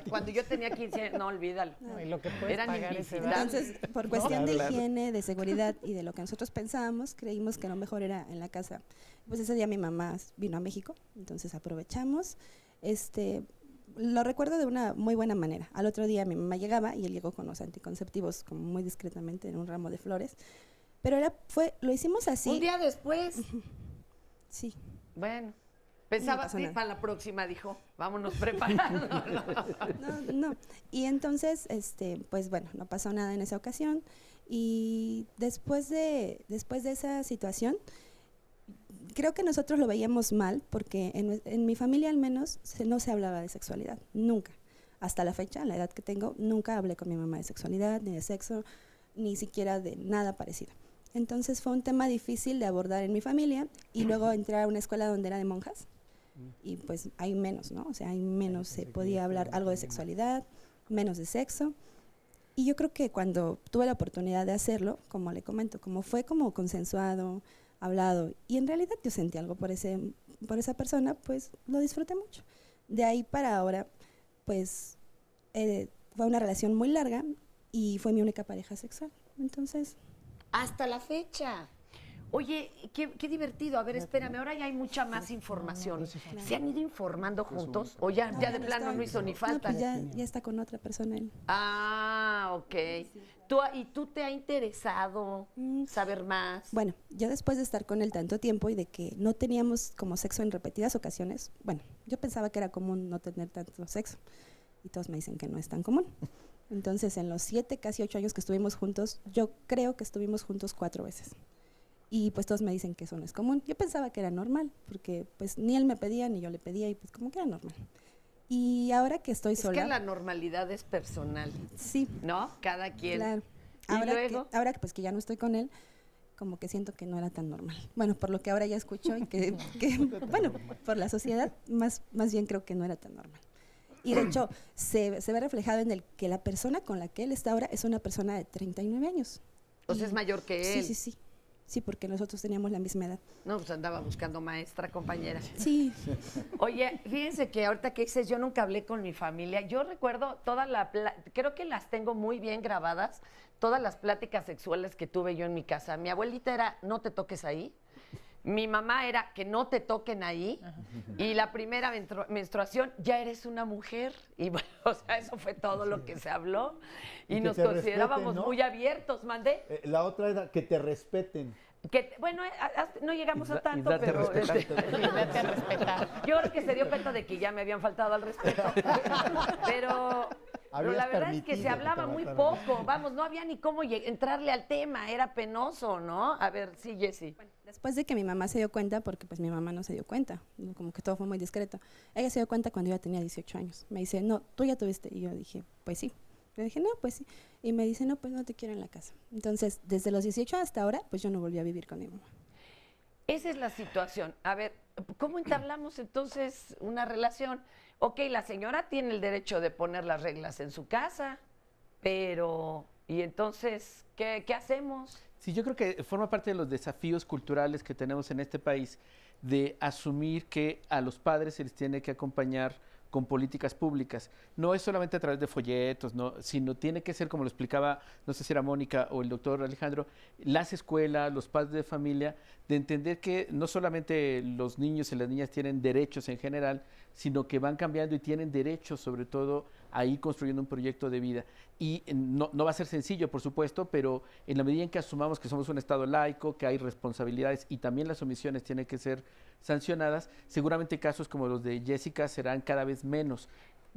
Cuando yo tenía 15 años, no, olvídalo. No, y lo que puedes eran invisibles. Entonces, por cuestión de higiene, de seguridad y de lo que nosotros pensábamos, creímos que lo mejor era en la casa. Pues ese día mi mamá vino a México, entonces aprovechamos. Lo recuerdo de una muy buena manera. Al otro día mi mamá llegaba y él llegó con los anticonceptivos como muy discretamente en un ramo de flores. Pero lo hicimos así. Un día después. Sí. Bueno. Pensaba que para la próxima, dijo, vámonos preparando. No. Y entonces, pues bueno, no pasó nada en esa ocasión. Y después de esa situación, creo que nosotros lo veíamos mal, porque en mi familia al menos no se hablaba de sexualidad, nunca. Hasta la fecha, la edad que tengo, nunca hablé con mi mamá de sexualidad, ni de sexo, ni siquiera de nada parecido. Entonces fue un tema difícil de abordar en mi familia, y luego entré a una escuela donde era de monjas, y pues hay menos, ¿no? O sea, hay menos, se podía hablar algo de sexualidad, menos de sexo. Y yo creo que cuando tuve la oportunidad de hacerlo, como le comento, como fue como consensuado, hablado, y en realidad yo sentí algo por esa persona, pues lo disfruté mucho. De ahí para ahora, pues fue una relación muy larga y fue mi única pareja sexual. Entonces... Hasta la fecha. Oye, qué divertido. A ver, espérame, ahora ya hay mucha más información. ¿Se han ido informando juntos? ¿O ya de plano no hizo ni falta? No, pues ya está con otra persona él. Ah, ok. ¿Y tú te ha interesado saber más? Bueno, yo después de estar con él tanto tiempo y de que no teníamos como sexo en repetidas ocasiones, bueno, yo pensaba que era común no tener tanto sexo. Y todos me dicen que no es tan común. Entonces, en los 7, casi 8 años que estuvimos juntos, yo creo que estuvimos juntos 4 veces. Y pues todos me dicen que eso no es común. Yo pensaba que era normal, porque pues ni él me pedía ni yo le pedía y pues como que era normal. Y ahora que estoy sola... Es que la normalidad es personal. Sí. ¿No? Cada quien. Claro. ¿Y Ahora luego? ahora pues que ya no estoy con él, como que siento que no era tan normal. Bueno, por lo que ahora ya escucho y que bueno, por la sociedad, más bien creo que no era tan normal. Y de hecho, se ve reflejado en el que la persona con la que él está ahora es una persona de 39 años. O sea, es mayor que él. Sí. Sí, porque nosotros teníamos la misma edad. No, pues andaba buscando maestra, compañera. Sí. Oye, fíjense que ahorita que dices, yo nunca hablé con mi familia. Yo recuerdo creo que las tengo muy bien grabadas, todas las pláticas sexuales que tuve yo en mi casa. Mi abuelita era, no te toques ahí. Mi mamá era, que no te toquen ahí. Y la primera menstruación, ya eres una mujer. Y bueno, o sea, eso fue todo lo que se habló. Y nos considerábamos respeten, ¿no? muy abiertos, mandé. La otra era que te respeten. Bueno, no llegamos a tanto, date pero... Date a respetar. Yo creo que se dio cuenta de que ya me habían faltado al respeto. Pero la verdad es que se hablaba muy poco. Vamos, no había ni cómo entrarle al tema. Era penoso, ¿no? A ver, sí, Jessie. Bueno, después de que mi mamá se dio cuenta, porque pues mi mamá no se dio cuenta, como que todo fue muy discreto. Ella se dio cuenta cuando yo tenía 18 años. Me dice, no, tú ya tuviste. Y yo dije, pues sí. Le dije, no, pues sí. Y me dice, no, pues no te quiero en la casa. Entonces, desde los 18 hasta ahora, pues yo no volví a vivir con mi mamá. Esa es la situación. A ver, ¿cómo entablamos entonces una relación? Ok, la señora tiene el derecho de poner las reglas en su casa, pero ¿y entonces qué hacemos? Sí, yo creo que forma parte de los desafíos culturales que tenemos en este país de asumir que a los padres se les tiene que acompañar con políticas públicas. No es solamente a través de folletos, ¿no? Sino tiene que ser, como lo explicaba, no sé si era Mónica o el doctor Alejandro, las escuelas, los padres de familia, de entender que no solamente los niños y las niñas tienen derechos en general, sino que van cambiando y tienen derechos, sobre todo, a ir construyendo un proyecto de vida. Y no va a ser sencillo, por supuesto, pero en la medida en que asumamos que somos un Estado laico, que hay responsabilidades y también las omisiones tienen que ser sancionadas, seguramente casos como los de Jessica serán cada vez menos.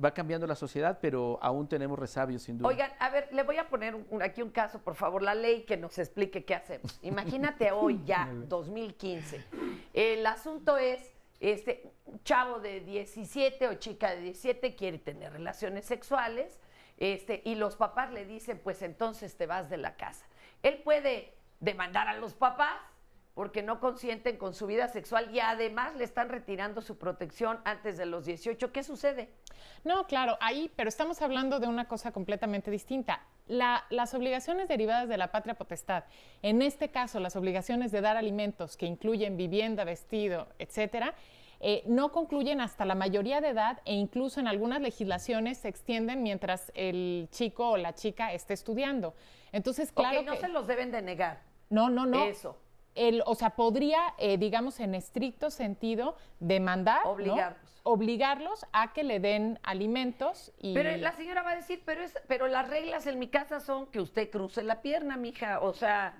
Va cambiando la sociedad, pero aún tenemos resabios, sin duda. Oigan, a ver, le voy a poner aquí un caso, por favor, la ley que nos explique qué hacemos. Imagínate hoy ya, 2015. El asunto es, un chavo de 17 o chica de 17 quiere tener relaciones sexuales, y los papás le dicen, pues entonces te vas de la casa. Él puede demandar a los papás porque no consienten con su vida sexual y además le están retirando su protección antes de los 18. ¿Qué sucede? No, claro, pero estamos hablando de una cosa completamente distinta. Las obligaciones derivadas de la patria potestad, en este caso las obligaciones de dar alimentos que incluyen vivienda, vestido, etcétera, no concluyen hasta la mayoría de edad e incluso en algunas legislaciones se extienden mientras el chico o la chica esté estudiando. Entonces, claro no se los deben de negar. No. Eso. O sea, podría, digamos, en estricto sentido, demandar, obligarlos. ¿no? Obligarlos a que le den alimentos. Pero la señora va a decir, pero las reglas en mi casa son que usted cruce la pierna, mija. O sea,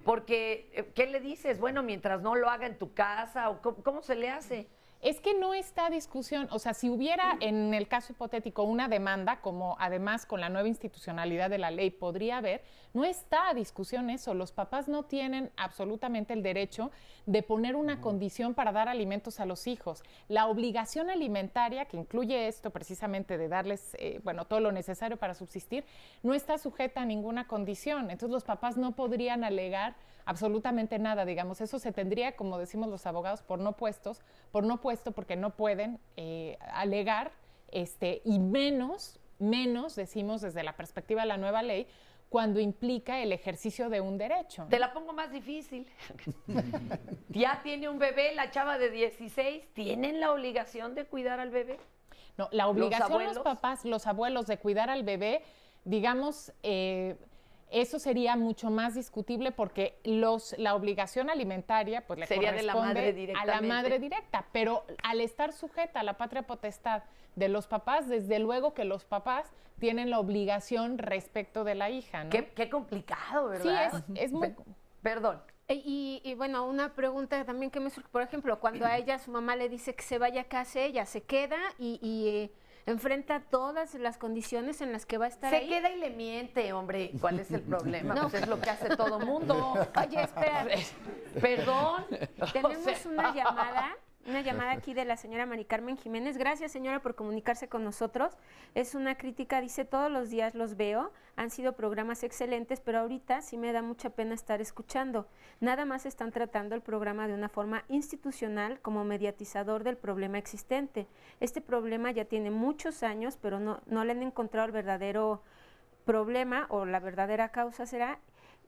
porque, ¿qué le dices? Bueno, mientras no lo haga en tu casa, o ¿cómo se le hace? Es que no está a discusión, o sea, si hubiera en el caso hipotético una demanda, como además con la nueva institucionalidad de la ley podría haber, no está a discusión eso. Los papás no tienen absolutamente el derecho de poner una condición para dar alimentos a los hijos. La obligación alimentaria, que incluye esto precisamente de darles, todo lo necesario para subsistir, no está sujeta a ninguna condición. Entonces los papás no podrían alegar absolutamente nada, digamos. Eso se tendría, como decimos los abogados, por no puesto, porque no pueden alegar, y menos, decimos desde la perspectiva de la nueva ley, cuando implica el ejercicio de un derecho, ¿no? Te la pongo más difícil. Ya tiene un bebé, la chava de 16, ¿tienen la obligación de cuidar al bebé? No, la obligación los papás, los abuelos de cuidar al bebé, digamos, eso sería mucho más discutible porque la obligación alimentaria pues le sería corresponde de a la madre directa, pero al estar sujeta a la patria potestad de los papás, desde luego que los papás tienen la obligación respecto de la hija, ¿no? Qué complicado, ¿verdad? Sí, es muy... Perdón. Y bueno, una pregunta también que me surge, por ejemplo, cuando a ella su mamá le dice que se vaya a casa, ella se queda y enfrenta todas las condiciones en las que va a estar Se ahí. queda y le miente, hombre. ¿Cuál es el problema? No. Pues es lo que hace todo mundo. Oye, espera. Perdón. Tenemos una llamada aquí de la señora Mari Carmen Jiménez. Gracias, señora, por comunicarse con nosotros. Es una crítica, dice, todos los días los veo, han sido programas excelentes, pero ahorita sí me da mucha pena estar escuchando. Nada más están tratando el programa de una forma institucional como mediatizador del problema existente. Este problema ya tiene muchos años, pero no le han encontrado el verdadero problema o la verdadera causa será.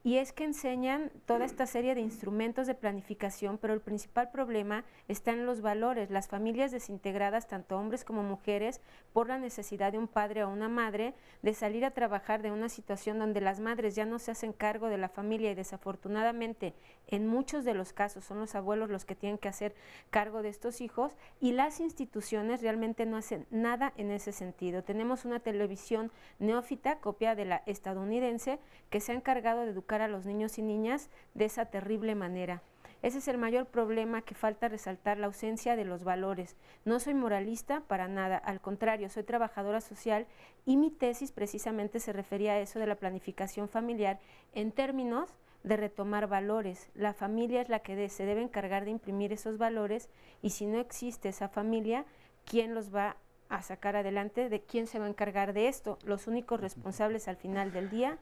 Y es que enseñan toda esta serie de instrumentos de planificación, pero el principal problema está en los valores. Las familias desintegradas, tanto hombres como mujeres, por la necesidad de un padre o una madre de salir a trabajar de una situación donde las madres ya no se hacen cargo de la familia y desafortunadamente en muchos de los casos son los abuelos los que tienen que hacer cargo de estos hijos y las instituciones realmente no hacen nada en ese sentido. Tenemos una televisión neófita, copia de la estadounidense, que se ha encargado de educar a los niños y niñas de esa terrible manera. Ese es el mayor problema, que falta resaltar la ausencia de los valores. No soy moralista para nada, al contrario, soy trabajadora social y mi tesis precisamente se refería a eso de la planificación familiar en términos de retomar valores. La familia es la que se debe encargar de imprimir esos valores y si no existe esa familia, ¿quién los va a sacar adelante? ¿De quién se va a encargar de esto? Los únicos responsables al final del día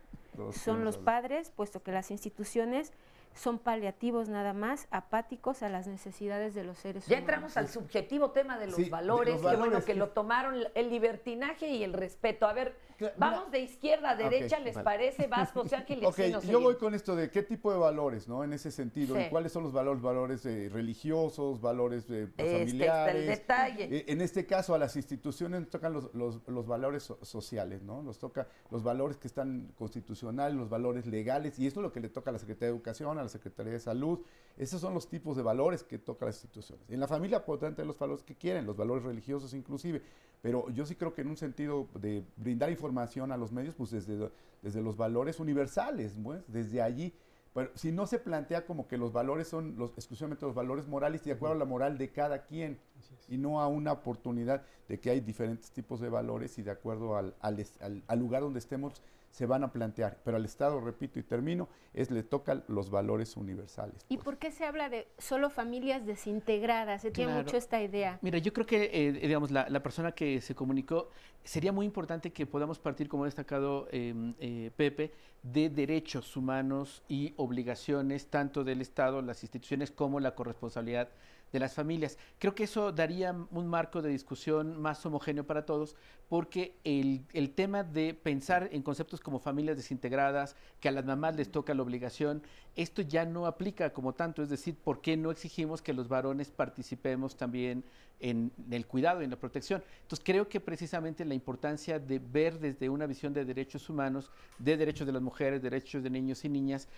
son los padres, puesto que las instituciones son paliativos nada más, apáticos a las necesidades de los seres Ya humanos. entramos al subjetivo tema de los Sí, valores, de los qué bueno valores que lo tomaron, el libertinaje y el respeto. A ver, vamos de izquierda a derecha, Ok, ¿les vale. parece? Vas, José Ángel, y Ok, así nos yo seguimos. voy con esto de qué tipo de valores, ¿no? En ese sentido, Sí. y cuáles son los valores, religiosos, valores Está el familiares. detalle. En este caso, a las instituciones nos tocan los valores sociales, ¿no? Nos toca los valores que están constitucionales, los valores legales, y esto es lo que le toca a la Secretaría de Educación, a la Secretaría de Salud. Esos son los tipos de valores que tocan las instituciones. En la familia podrán tener los valores que quieren, los valores religiosos inclusive, pero yo sí creo que en un sentido de brindar información a los medios, pues desde los valores universales, pues, desde allí. Pero si no se plantea como que los valores son exclusivamente los valores morales y de acuerdo a la moral de cada quien, y no a una oportunidad de que hay diferentes tipos de valores y de acuerdo al lugar donde estemos se van a plantear. Pero al Estado, repito y termino, le tocan los valores universales. ¿Y por qué se habla de solo familias desintegradas? Se tiene Claro. mucho esta idea. Mira, yo creo que, digamos, la persona que se comunicó, sería muy importante que podamos partir, como ha destacado Pepe, de derechos humanos y obligaciones, tanto del Estado, las instituciones, como la corresponsabilidad de las familias. Creo que eso daría un marco de discusión más homogéneo para todos, porque el tema de pensar en conceptos como familias desintegradas, que a las mamás les toca la obligación, esto ya no aplica como tanto, es decir, ¿por qué no exigimos que los varones participemos también en el cuidado y en la protección? Entonces creo que precisamente la importancia de ver desde una visión de derechos humanos, de derechos de las mujeres, derechos de niños y niñas,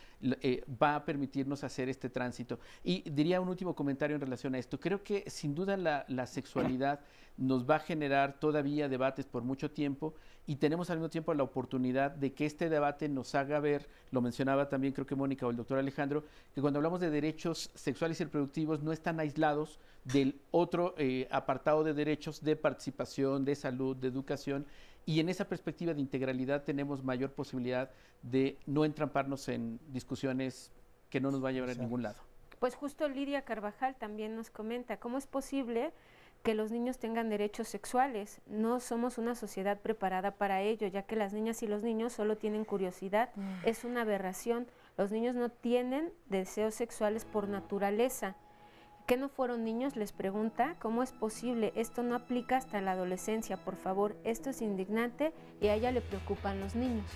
va a permitirnos hacer este tránsito. Y diría un último comentario en relación a esto. Creo que sin duda la sexualidad nos va a generar todavía debates por mucho tiempo y tenemos al mismo tiempo la oportunidad de que este debate nos haga ver, lo mencionaba también creo que Mónica o el doctor Alejandro, que cuando hablamos de derechos sexuales y reproductivos no están aislados del otro apartado de derechos de participación, de salud, de educación, y en esa perspectiva de integralidad tenemos mayor posibilidad de no entramparnos en discusiones que no nos va a llevar a ningún lado. Pues justo Lidia Carvajal también nos comenta, ¿cómo es posible que los niños tengan derechos sexuales? No somos una sociedad preparada para ello, ya que las niñas y los niños solo tienen curiosidad. Es una aberración. Los niños no tienen deseos sexuales por naturaleza. ¿Qué no fueron niños? Les pregunta. ¿Cómo es posible? Esto no aplica hasta la adolescencia, por favor. Esto es indignante y a ella le preocupan los niños.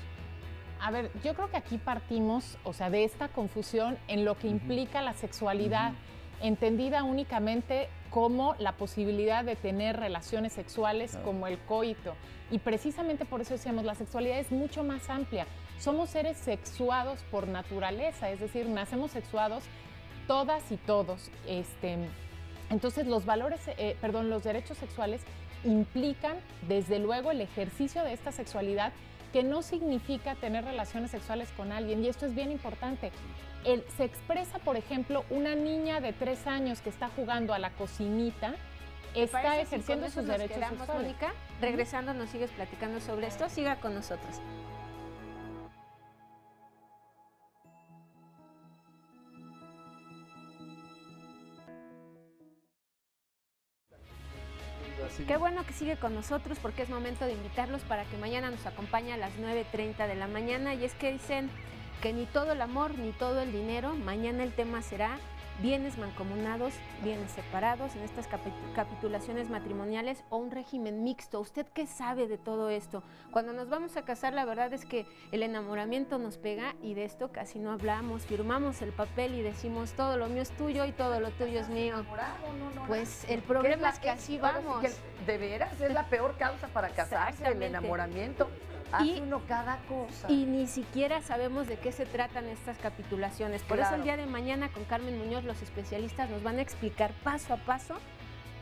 A ver, yo creo que aquí partimos, o sea, de esta confusión en lo que implica la sexualidad, entendida únicamente como la posibilidad de tener relaciones sexuales como el coito. Y precisamente por eso decíamos, la sexualidad es mucho más amplia. Somos seres sexuados por naturaleza, es decir, nacemos sexuados todas y todos. Entonces, los derechos sexuales implican, desde luego, el ejercicio de esta sexualidad, que no significa tener relaciones sexuales con alguien, y esto es bien importante. Se expresa, por ejemplo, una niña de 3 años que está jugando a la cocinita, está ejerciendo con eso sus nos derechos quedamos, sexuales. Mónica, regresando nos sigues platicando sobre esto, siga con nosotros. Qué bueno que sigue con nosotros porque es momento de invitarlos para que mañana nos acompañe a las 9:30 de la mañana. Y es que dicen que ni todo el amor ni todo el dinero. Mañana el tema será bienes mancomunados, bienes separados en estas capitulaciones matrimoniales o un régimen mixto. ¿Usted qué sabe de todo esto? Cuando nos vamos a casar, la verdad es que el enamoramiento nos pega y de esto casi no hablamos. Firmamos el papel y decimos todo lo mío es tuyo y todo lo tuyo es mío. Pues el problema es que así vamos. De veras, es la peor causa para casarse, el enamoramiento. Hace uno cada cosa. Y ni siquiera sabemos de qué se tratan estas capitulaciones. Por eso el día de mañana con Carmen Muñoz los especialistas nos van a explicar paso a paso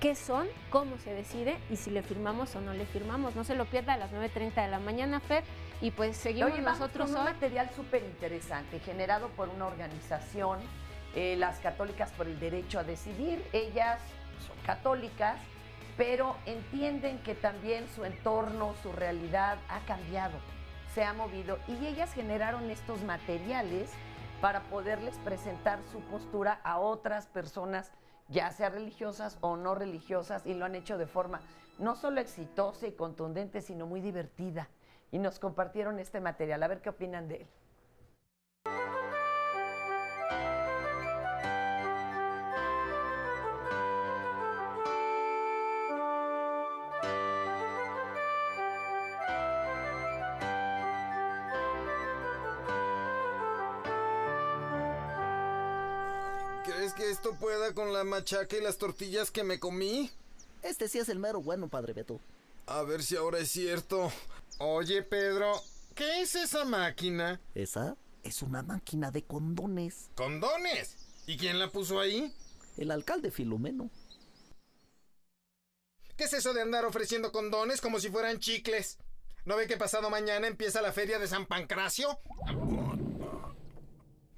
qué son, cómo se decide y si le firmamos o no le firmamos. No se lo pierda a las 9:30 de la mañana, Fer. Y pues seguimos nosotros con un hoy. material súper interesante generado por una organización, las Católicas por el Derecho a Decidir. Ellas son católicas, pero entienden que también su entorno, su realidad ha cambiado, se ha movido y ellas generaron estos materiales para poderles presentar su postura a otras personas, ya sea religiosas o no religiosas, y lo han hecho de forma no solo exitosa y contundente, sino muy divertida. Y nos compartieron este material, a ver qué opinan de él. ¿Crees que esto pueda con la machaca y las tortillas que me comí? Este sí es el mero bueno, Padre Beto. A ver si ahora es cierto. Oye, Pedro, ¿qué es esa máquina? Esa es una máquina de condones. ¿Condones? ¿Y quién la puso ahí? El alcalde Filomeno. ¿Qué es eso de andar ofreciendo condones como si fueran chicles? ¿No ve que pasado mañana empieza la feria de San Pancracio?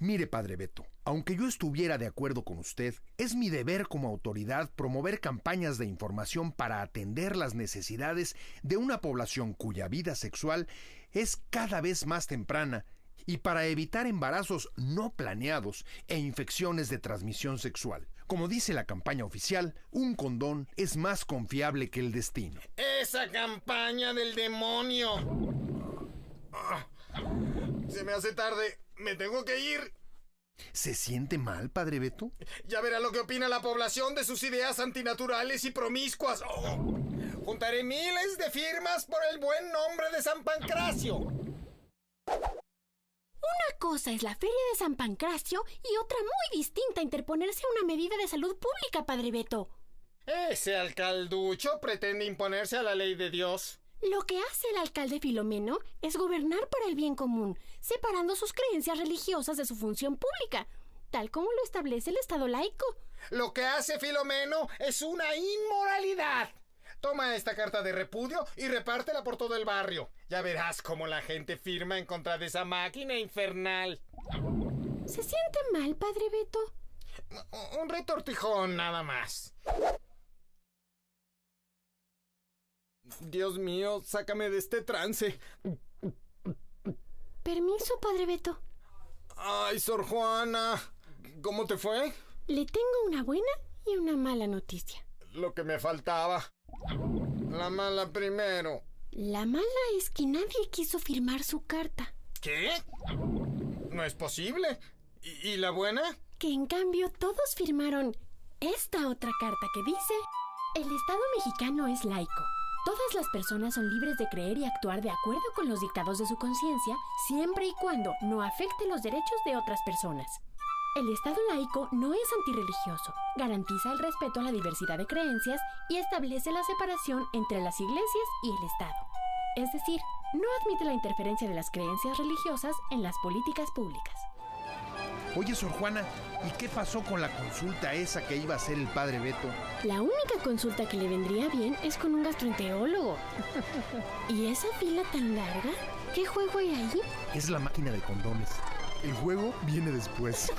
Mire, Padre Beto, aunque yo estuviera de acuerdo con usted, es mi deber como autoridad promover campañas de información para atender las necesidades de una población cuya vida sexual es cada vez más temprana y para evitar embarazos no planeados e infecciones de transmisión sexual. Como dice la campaña oficial, un condón es más confiable que el destino. ¡Esa campaña del demonio! Se me hace tarde. Me tengo que ir. ¿Se siente mal, Padre Beto? Ya verá lo que opina la población de sus ideas antinaturales y promiscuas. Juntaré miles de firmas por el buen nombre de San Pancracio. Una cosa es la Feria de San Pancracio y otra muy distinta interponerse a una medida de salud pública, Padre Beto. Ese alcalducho pretende imponerse a la ley de Dios. Lo que hace el alcalde Filomeno es gobernar para el bien común, separando sus creencias religiosas de su función pública, tal como lo establece el Estado laico. Lo que hace Filomeno es una inmoralidad. Toma esta carta de repudio y repártela por todo el barrio. Ya verás cómo la gente firma en contra de esa máquina infernal. ¿Se siente mal, Padre Beto? Un retortijón nada más. Dios mío, sácame de este trance. Permiso, Padre Beto. Ay, Sor Juana, ¿cómo te fue? Le tengo una buena y una mala noticia. Lo que me faltaba. La mala primero. La mala es que nadie quiso firmar su carta. ¿Qué? No es posible. ¿Y la buena? Que en cambio todos firmaron esta otra carta que dice: el Estado mexicano es laico. Todas las personas son libres de creer y actuar de acuerdo con los dictados de su conciencia, siempre y cuando no afecte los derechos de otras personas. El Estado laico no es antirreligioso, garantiza el respeto a la diversidad de creencias y establece la separación entre las iglesias y el Estado. Es decir, no admite la interferencia de las creencias religiosas en las políticas públicas. Oye, Sor Juana, ¿y qué pasó con la consulta esa que iba a hacer el Padre Beto? La única consulta que le vendría bien es con un gastroenterólogo. ¿Y esa fila tan larga? ¿Qué juego hay ahí? Es la máquina de condones. El juego viene después.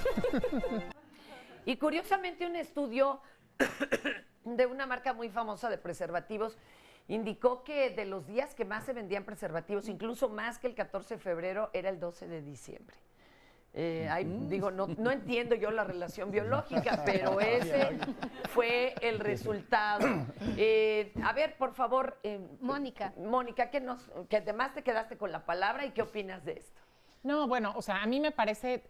Y curiosamente un estudio de una marca muy famosa de preservativos indicó que de los días que más se vendían preservativos, incluso más que el 14 de febrero, era el 12 de diciembre. Digo, no entiendo yo la relación biológica, pero ese fue el resultado. A ver, por favor, Mónica, que además te quedaste con la palabra, ¿y qué opinas de esto? No, bueno, o sea, a mí me parece,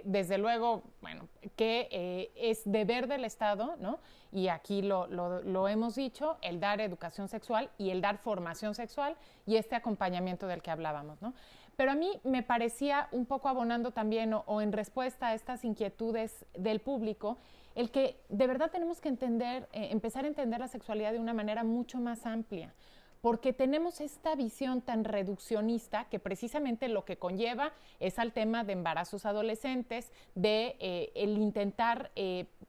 desde luego, bueno, que es deber del Estado, ¿no? Y aquí lo hemos dicho, el dar educación sexual y el dar formación sexual y este acompañamiento del que hablábamos, ¿no? Pero a mí me parecía un poco abonando también o en respuesta a estas inquietudes del público, el que de verdad tenemos que entender, empezar a entender la sexualidad de una manera mucho más amplia, porque tenemos esta visión tan reduccionista que precisamente lo que conlleva es al tema de embarazos adolescentes, de el intentar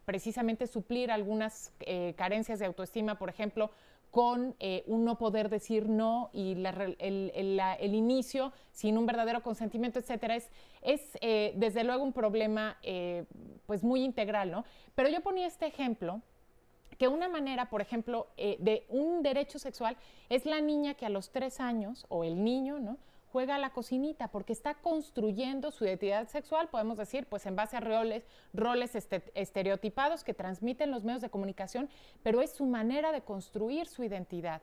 precisamente suplir algunas carencias de autoestima, por ejemplo, con un no poder decir no y el inicio sin un verdadero consentimiento, etcétera, es desde luego un problema pues muy integral, ¿no? Pero yo ponía este ejemplo, que una manera, por ejemplo, de un derecho sexual es la niña que a los 3 años, o el niño, ¿no?, juega a la cocinita, porque está construyendo su identidad sexual, podemos decir, pues en base a roles estereotipados que transmiten los medios de comunicación, pero es su manera de construir su identidad.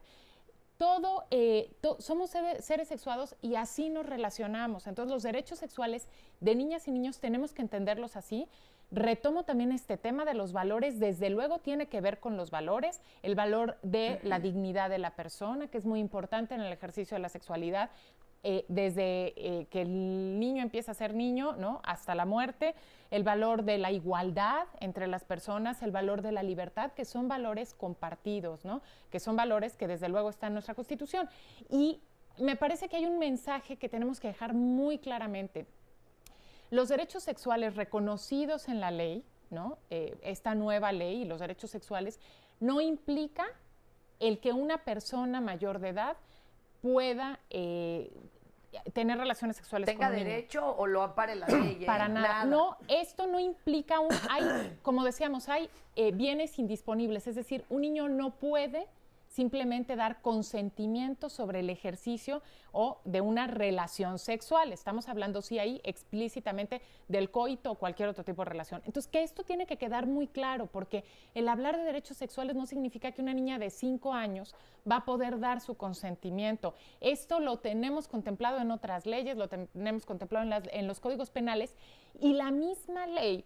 Somos seres sexuados y así nos relacionamos. Entonces, los derechos sexuales de niñas y niños tenemos que entenderlos así. Retomo también este tema de los valores, desde luego tiene que ver con los valores, el valor de la dignidad de la persona, que es muy importante en el ejercicio de la sexualidad, desde que el niño empieza a ser niño, ¿no?, hasta la muerte, el valor de la igualdad entre las personas, el valor de la libertad, que son valores compartidos, ¿no?, que son valores que desde luego están en nuestra Constitución. Y me parece que hay un mensaje que tenemos que dejar muy claramente. Los derechos sexuales reconocidos en la ley, ¿no?, esta nueva ley y los derechos sexuales, no implica el que una persona mayor de edad pueda tener relaciones sexuales ¿Tenga con un niño. derecho o lo ampare la ley? Para nada. No, esto no implica como decíamos, hay bienes indisponibles, es decir, un niño no puede simplemente dar consentimiento sobre el ejercicio o de una relación sexual. Estamos hablando, sí, ahí explícitamente del coito o cualquier otro tipo de relación. Entonces, que esto tiene que quedar muy claro, porque el hablar de derechos sexuales no significa que una niña de 5 años va a poder dar su consentimiento. Esto lo tenemos contemplado en otras leyes, lo tenemos contemplado en los códigos penales, y la misma ley,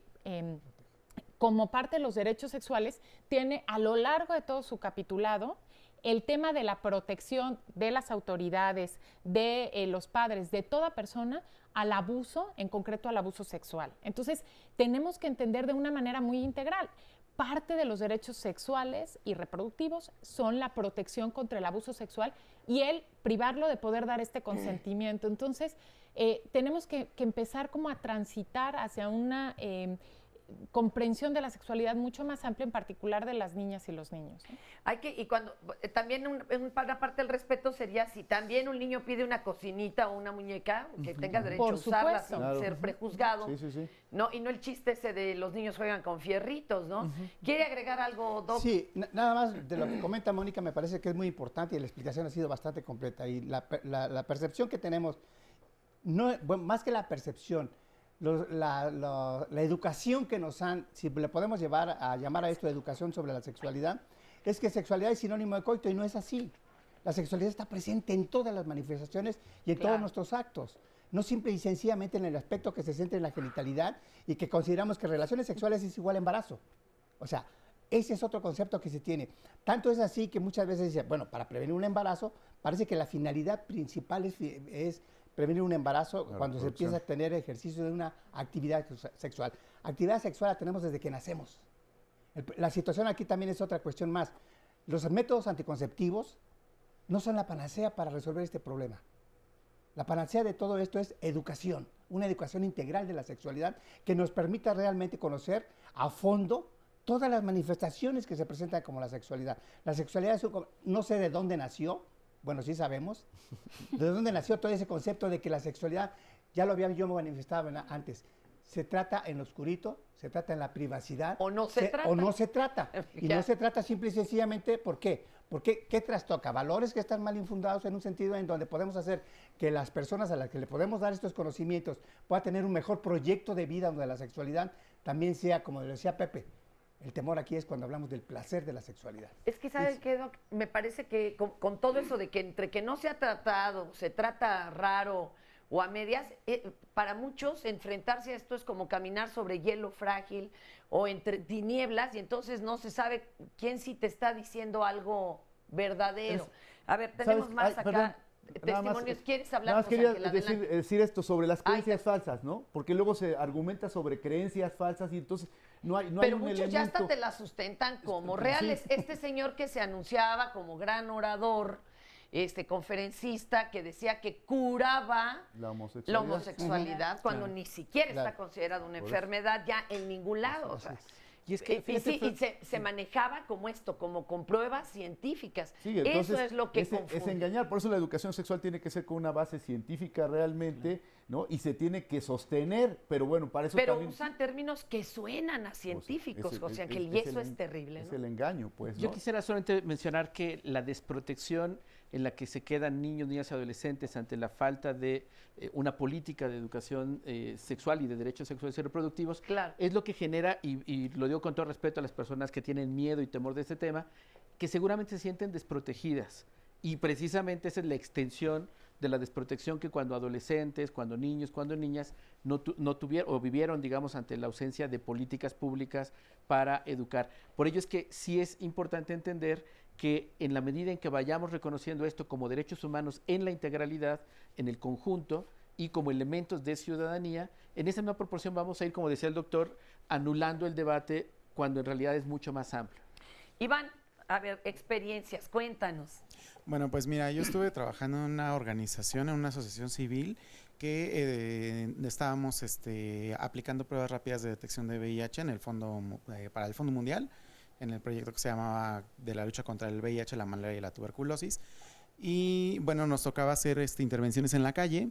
como parte de los derechos sexuales, tiene a lo largo de todo su capitulado el tema de la protección de las autoridades, de los padres, de toda persona al abuso, en concreto al abuso sexual. Entonces, tenemos que entender de una manera muy integral. Parte de los derechos sexuales y reproductivos son la protección contra el abuso sexual y el privarlo de poder dar este consentimiento. Entonces, tenemos que empezar como a transitar hacia una comprensión de la sexualidad mucho más amplia, en particular de las niñas y los niños, ¿no? Y cuando también una parte del respeto sería si también un niño pide una cocinita o una muñeca, que tenga derecho a usarla sin ser prejuzgado, ¿no? Y no el chiste ese de los niños juegan con fierritos, ¿no? ¿Quiere agregar algo, Doc? Sí, nada más de lo que comenta Mónica me parece que es muy importante y la explicación ha sido bastante completa. Y la percepción que tenemos, más que la percepción, la educación que nos han, si le podemos llamar a esto educación sobre la sexualidad, es que sexualidad es sinónimo de coito y no es así. La sexualidad está presente en todas las manifestaciones y en todos nuestros actos, no simple y sencillamente en el aspecto que se centra en la genitalidad y que consideramos que relaciones sexuales es igual a embarazo. O sea, ese es otro concepto que se tiene. Tanto es así que muchas veces dice, bueno, para prevenir un embarazo, parece que la finalidad principal es prevenir un embarazo cuando se empieza a tener ejercicio de una actividad sexual. Actividad sexual la tenemos desde que nacemos. La situación aquí también es otra cuestión más. Los métodos anticonceptivos no son la panacea para resolver este problema. La panacea de todo esto es educación, una educación integral de la sexualidad que nos permita realmente conocer a fondo todas las manifestaciones que se presentan como la sexualidad. La sexualidad no sé de dónde nació. Bueno, sí sabemos de dónde nació todo ese concepto de que la sexualidad, ya lo había yo manifestado antes, se trata en lo oscurito, se trata en la privacidad. O no se trata. O no se trata. Y no se trata simple y sencillamente, ¿por qué? Porque ¿qué trastoca? Valores que están mal infundados en un sentido en donde podemos hacer que las personas a las que le podemos dar estos conocimientos puedan tener un mejor proyecto de vida donde la sexualidad también sea, como decía Pepe, el temor aquí es cuando hablamos del placer de la sexualidad. Es que, ¿sabes qué, Doc? Me parece que con todo eso de que entre que no se ha tratado, se trata raro o a medias, para muchos enfrentarse a esto es como caminar sobre hielo frágil o entre tinieblas y entonces no se sabe quién sí te está diciendo algo verdadero. A ver, tenemos más acá testimonios. ¿Quieres hablar? Nada más quería decir esto sobre las creencias falsas, ¿no? Porque luego se argumenta sobre creencias falsas y entonces no hay Pero un muchos elemento. ya hasta te la sustentan como reales. Este señor que se anunciaba como gran orador, conferencista, que decía que curaba la homosexualidad cuando ni siquiera está considerada una enfermedad ya en ningún lado. O sea, y es que se manejaba como esto, como con pruebas científicas. Sí, entonces, eso es lo que es engañar. Por eso la educación sexual tiene que ser con una base científica realmente, ¿no? Y se tiene que sostener, pero bueno, para eso pero también... usan términos que suenan a científicos, José Ángel, y eso es terrible, ¿no? Es el engaño, pues, ¿no? Yo quisiera solamente mencionar que la desprotección en la que se quedan niños, niñas y adolescentes ante la falta de una política de educación sexual y de derechos sexuales y reproductivos, es lo que genera, y lo digo con todo respeto a las personas que tienen miedo y temor de este tema, que seguramente se sienten desprotegidas. Y precisamente esa es la extensión de la desprotección que cuando adolescentes, cuando niños, cuando niñas no tuvieron o vivieron, digamos, ante la ausencia de políticas públicas para educar. Por ello es que sí es importante entender que en la medida en que vayamos reconociendo esto como derechos humanos en la integralidad, en el conjunto y como elementos de ciudadanía, en esa misma proporción vamos a ir, como decía el doctor, anulando el debate cuando en realidad es mucho más amplio. Iván, a ver, experiencias, cuéntanos. Bueno, pues mira, yo estuve trabajando en una organización, en una asociación civil que estábamos aplicando pruebas rápidas de detección de VIH en el fondo para el Fondo Mundial, en el proyecto que se llamaba de la lucha contra el VIH, la malaria y la tuberculosis. Y bueno, nos tocaba hacer intervenciones en la calle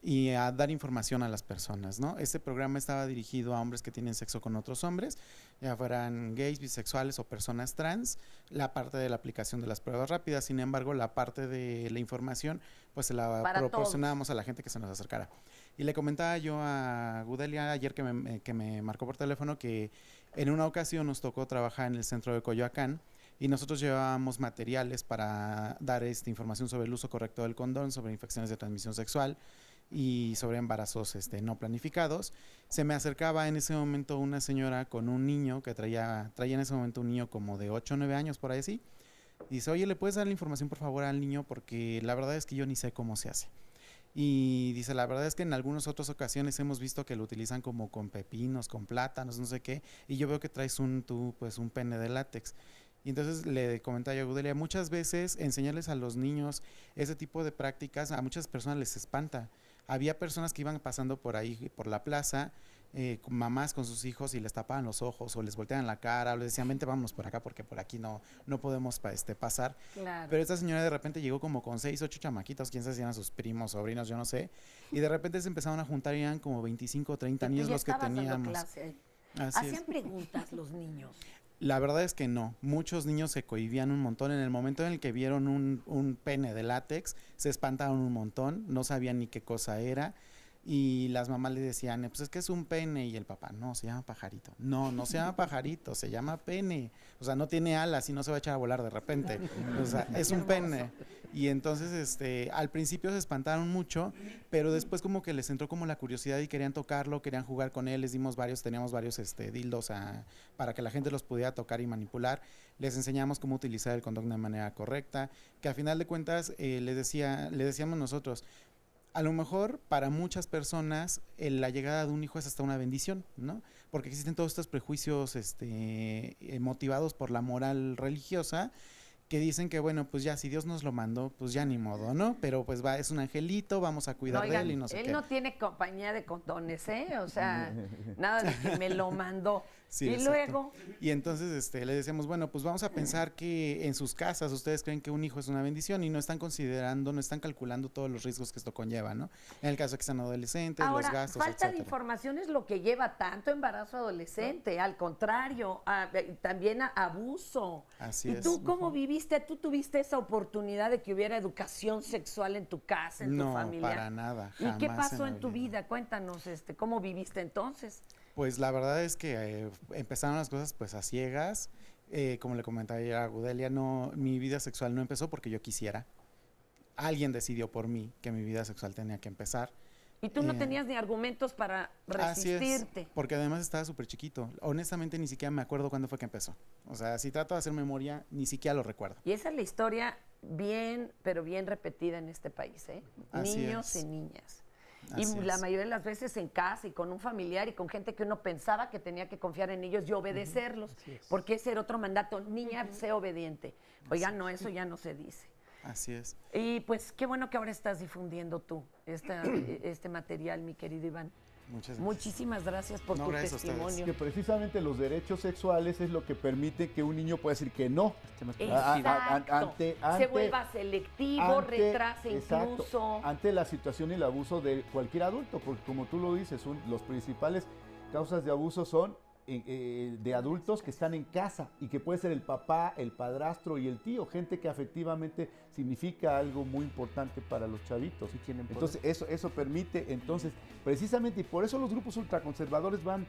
y a dar información a las personas, ¿no? Este programa estaba dirigido a hombres que tienen sexo con otros hombres, ya fueran gays, bisexuales o personas trans, la parte de la aplicación de las pruebas rápidas. Sin embargo, la parte de la información, pues se la proporcionábamos a la gente que se nos acercara. Y le comentaba yo a Gudelia ayer que me marcó por teléfono que en una ocasión nos tocó trabajar en el centro de Coyoacán y nosotros llevábamos materiales para dar información sobre el uso correcto del condón, sobre infecciones de transmisión sexual y sobre embarazos no planificados. Se me acercaba en ese momento una señora con un niño que traía en ese momento un niño como de 8 o 9 años, por ahí así. Y dice, oye, ¿le puedes dar la información por favor al niño? Porque la verdad es que yo ni sé cómo se hace. Y dice, la verdad es que en algunas otras ocasiones hemos visto que lo utilizan como con pepinos, con plátanos, no sé qué, y yo veo que traes un pene de látex. Y entonces le comentaba yo a Gudelia, muchas veces enseñarles a los niños ese tipo de prácticas a muchas personas les espanta. Había personas que iban pasando por ahí, por la plaza, mamás con sus hijos y les tapaban los ojos o les volteaban la cara o les decían, vente, vámonos por acá porque por aquí no podemos pasar. Claro. Pero esta señora de repente llegó como con 6, 8 chamaquitos, quién sabe si eran sus primos, sobrinos, yo no sé, y de repente se empezaron a juntar y eran como 25 o 30 niños los que teníamos. ¿Hacían preguntas los niños? La verdad es que no, muchos niños se cohibían un montón. En el momento en el que vieron un pene de látex, se espantaron un montón, no sabían ni qué cosa era. Y las mamás le decían, pues es que es un pene. Y el papá, no, se llama pajarito. No se llama pajarito, se llama pene. O sea, no tiene alas y no se va a echar a volar de repente. O sea, es un pene. Y entonces, al principio se espantaron mucho, pero después como que les entró como la curiosidad y querían tocarlo, querían jugar con él. Les dimos teníamos varios dildos para que la gente los pudiera tocar y manipular. Les enseñamos cómo utilizar el condón de manera correcta, que a final de cuentas le decíamos nosotros, a lo mejor para muchas personas la llegada de un hijo es hasta una bendición, ¿no? Porque existen todos estos prejuicios motivados por la moral religiosa que dicen que, bueno, pues ya, si Dios nos lo mandó, pues ya ni modo, ¿no? Pero pues va, es un angelito, vamos a cuidar de él y no sé qué. Él no tiene compañía de condones, ¿eh? O sea, nada de que me lo mandó. Sí, y exacto. luego... Y entonces le decíamos, bueno, pues vamos a pensar que en sus casas ustedes creen que un hijo es una bendición y no están considerando, no están calculando todos los riesgos que esto conlleva, ¿no? En el caso de que sean adolescentes, Ahora, los gastos, falta de etcétera. información es lo que lleva tanto embarazo adolescente, al contrario, también a abuso. Así ¿Y es. tú cómo viviste? ¿Tú tuviste esa oportunidad de que hubiera educación sexual en tu casa, en tu familia? No, para nada, ¿Y qué jamás pasó en la en tu vida. vida? Cuéntanos, ¿cómo viviste entonces? Pues la verdad es que empezaron las cosas pues a ciegas. Como le comentaba ayer a Gudelia, mi vida sexual no empezó porque yo quisiera. Alguien decidió por mí que mi vida sexual tenía que empezar. Y tú no tenías ni argumentos para resistirte. Así es, porque además estaba súper chiquito. Honestamente ni siquiera me acuerdo cuándo fue que empezó. O sea, si trato de hacer memoria, ni siquiera lo recuerdo. Y esa es la historia bien, pero bien repetida en este país, ¿eh? Así Niños es. y niñas. Así Y la es. mayoría de las veces en casa y con un familiar y con gente que uno pensaba que tenía que confiar en ellos y obedecerlos, porque ese era otro mandato, niña, sé obediente. Oiga, no, eso ya no se dice. Así es. Y pues qué bueno que ahora estás difundiendo tú este material, mi querido Iván. Muchas gracias. Muchísimas gracias por tu testimonio. Que precisamente los derechos sexuales es lo que permite que un niño pueda decir que no. Exacto. Se vuelva selectivo, retrase exacto, incluso. ante la situación y el abuso de cualquier adulto, porque como tú lo dices, los principales causas de abuso son de adultos que están en casa y que puede ser el papá, el padrastro y el tío, gente que afectivamente significa algo muy importante para los chavitos. Entonces eso permite, precisamente, y por eso los grupos ultraconservadores van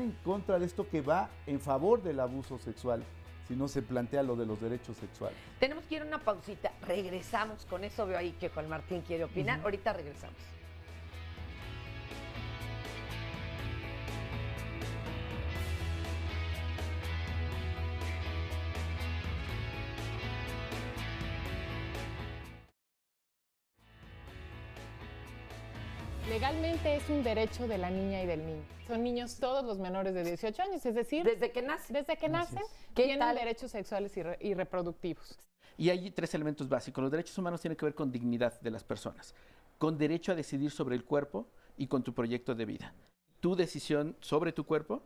en contra de esto que va en favor del abuso sexual, si no se plantea lo de los derechos sexuales. Tenemos que ir a una pausita, regresamos, con eso veo ahí que Juan Martín quiere opinar, ahorita regresamos. Legalmente es un derecho de la niña y del niño. Son niños todos los menores de 18 años, es decir... Desde que nacen. Desde que nacen, ¿Qué tienen tal? derechos sexuales y reproductivos. Y hay 3 elementos básicos. Los derechos humanos tienen que ver con dignidad de las personas, con derecho a decidir sobre el cuerpo y con tu proyecto de vida. Tu decisión sobre tu cuerpo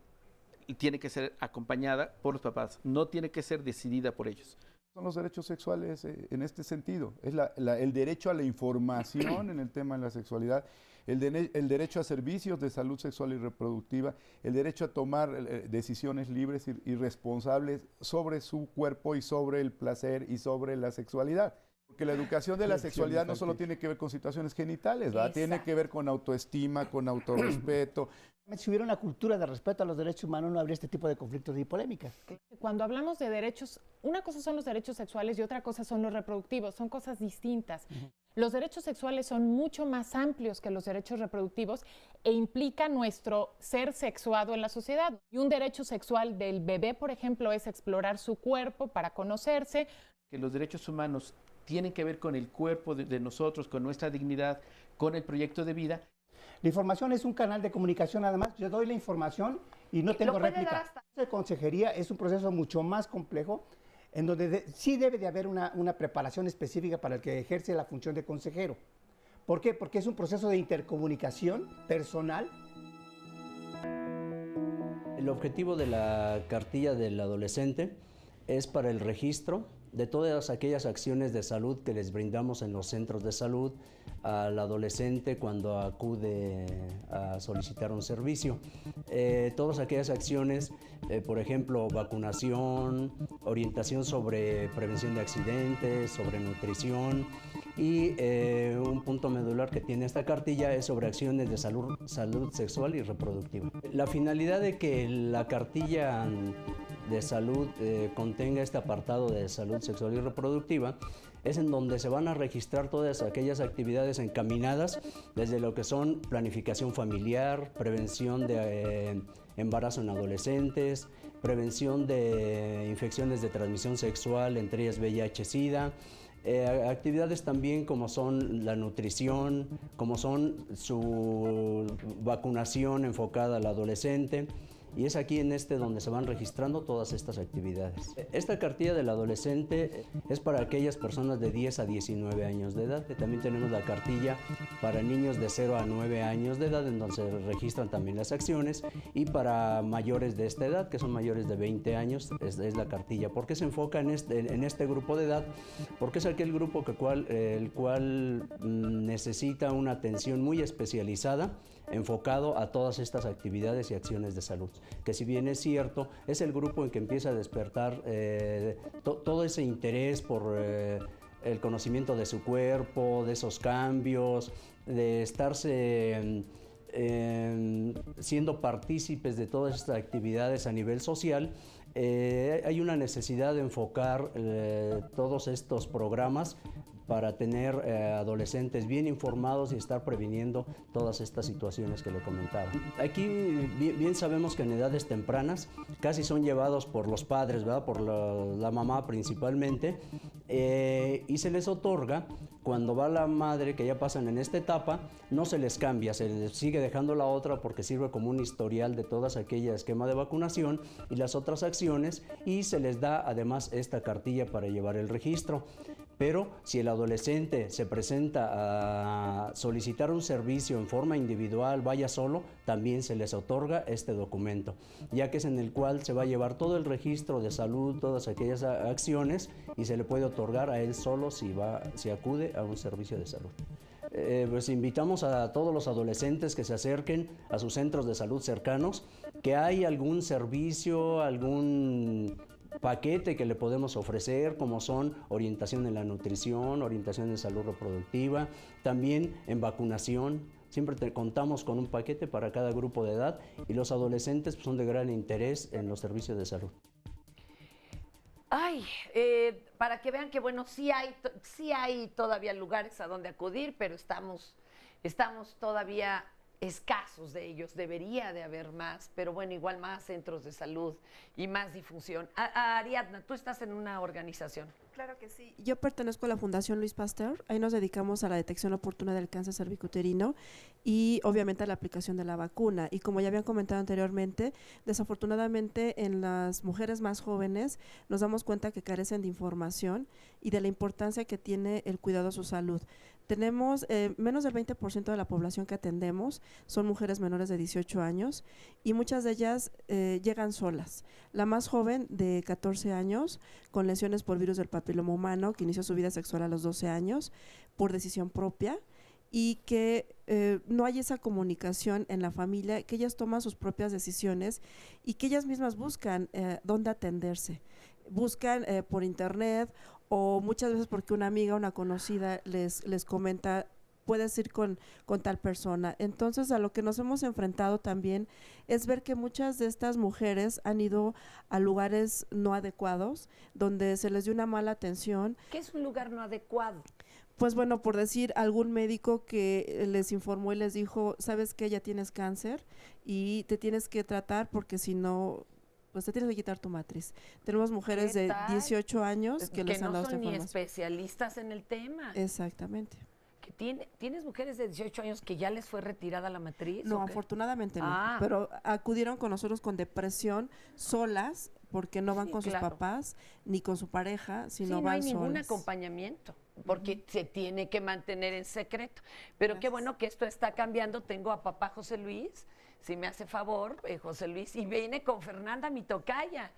tiene que ser acompañada por los papás, no tiene que ser decidida por ellos. Son los derechos sexuales en este sentido. Es el derecho a la información en el tema de la sexualidad, el derecho a servicios de salud sexual y reproductiva, el derecho a tomar decisiones libres y responsables sobre su cuerpo y sobre el placer y sobre la sexualidad. Porque la educación de la sexualidad no solo tiene que ver con situaciones genitales, ¿verdad? Tiene que ver con autoestima, con autorrespeto. Si hubiera una cultura de respeto a los derechos humanos, no habría este tipo de conflictos y polémicas. Cuando hablamos de derechos, una cosa son los derechos sexuales y otra cosa son los reproductivos, son cosas distintas. Los derechos sexuales son mucho más amplios que los derechos reproductivos e implica nuestro ser sexuado en la sociedad. Y un derecho sexual del bebé, por ejemplo, es explorar su cuerpo para conocerse. Que los derechos humanos tienen que ver con el cuerpo de nosotros, con nuestra dignidad, con el proyecto de vida. La información es un canal de comunicación, además yo doy la información y no tengo réplica. La consejería es un proceso mucho más complejo, en donde sí debe de haber una preparación específica para el que ejerce la función de consejero. ¿Por qué? Porque es un proceso de intercomunicación personal. El objetivo de la cartilla del adolescente es para el registro de todas aquellas acciones de salud que les brindamos en los centros de salud al adolescente cuando acude a solicitar un servicio. Todas aquellas acciones, por ejemplo, vacunación, orientación sobre prevención de accidentes, sobre nutrición y un punto medular que tiene esta cartilla es sobre acciones de salud sexual y reproductiva. La finalidad de que la cartilla de salud contenga este apartado de salud sexual y reproductiva es en donde se van a registrar todas aquellas actividades encaminadas desde lo que son planificación familiar, prevención de embarazo en adolescentes, prevención de infecciones de transmisión sexual, entre ellas VIH-Sida, actividades también como son la nutrición, como son su vacunación enfocada al adolescente y es aquí en donde se van registrando todas estas actividades. Esta cartilla del adolescente es para aquellas personas de 10 a 19 años de edad. También tenemos la cartilla para niños de 0 a 9 años de edad, en donde se registran también las acciones, y para mayores de esta edad, que son mayores de 20 años, es la cartilla. ¿Por qué se enfoca en este grupo de edad? Porque es aquel grupo el cual necesita una atención muy especializada, enfocado a todas estas actividades y acciones de salud, que si bien es cierto, es el grupo en que empieza a despertar todo ese interés por el conocimiento de su cuerpo, de esos cambios, de estarse siendo partícipes de todas estas actividades a nivel social. Hay una necesidad de enfocar todos estos programas para tener adolescentes bien informados y estar previniendo todas estas situaciones que le comentaba. Aquí bien sabemos que en edades tempranas casi son llevados por los padres, ¿verdad? Por la mamá principalmente, y se les otorga. Cuando va la madre, que ya pasan en esta etapa, no se les cambia, se les sigue dejando la otra porque sirve como un historial de todas aquellas esquema de vacunación y las otras acciones, y se les da además esta cartilla para llevar el registro. Pero si el adolescente se presenta a solicitar un servicio en forma individual, vaya solo, también se les otorga este documento, ya que es en el cual se va a llevar todo el registro de salud, todas aquellas acciones, y se le puede otorgar a él solo si acude a un servicio de salud. Pues invitamos a todos los adolescentes que se acerquen a sus centros de salud cercanos, que hay algún servicio, algún paquete que le podemos ofrecer, como son orientación en la nutrición, orientación en salud reproductiva, también en vacunación. Siempre contamos con un paquete para cada grupo de edad, y los adolescentes pues, son de gran interés en los servicios de salud. Ay, para que vean que bueno, sí hay todavía lugares a donde acudir, pero estamos todavía escasos de ellos. Debería de haber más, pero bueno, igual más centros de salud y más difusión. Ariadna, tú estás en una organización. Claro que sí. Yo pertenezco a la Fundación Luis Pasteur. Ahí nos dedicamos a la detección oportuna del cáncer cervicuterino y obviamente a la aplicación de la vacuna. Y como ya habían comentado anteriormente, desafortunadamente en las mujeres más jóvenes nos damos cuenta que carecen de información y de la importancia que tiene el cuidado a su salud. Tenemos menos del 20% de la población que atendemos son mujeres menores de 18 años y muchas de ellas llegan solas. La más joven, de 14 años, con lesiones por virus del papiloma humano, que inició su vida sexual a los 12 años por decisión propia, y que no hay esa comunicación en la familia, que ellas toman sus propias decisiones y que ellas mismas buscan dónde atenderse. Buscan por internet, o muchas veces porque una amiga, una conocida les comenta, puedes ir con tal persona. Entonces, a lo que nos hemos enfrentado también es ver que muchas de estas mujeres han ido a lugares no adecuados, donde se les dio una mala atención. ¿Qué es un lugar no adecuado? Pues bueno, por decir, algún médico que les informó y les dijo, sabes que ya tienes cáncer y te tienes que tratar porque si no, pues te tienes que quitar tu matriz. Tenemos mujeres de 18 años que les han dado esta información. Que no son ni especialistas en el tema. Exactamente. ¿Tienes mujeres de 18 años que ya les fue retirada la matriz? No, afortunadamente no, pero acudieron con nosotros con depresión solas, porque no van con sus papás ni con su pareja, sino van solas. No hay ningún acompañamiento, porque se tiene que mantener en secreto. Pero qué bueno que esto está cambiando. Tengo a papá José Luis, si me hace favor, José Luis, y viene con Fernanda, mi tocaya.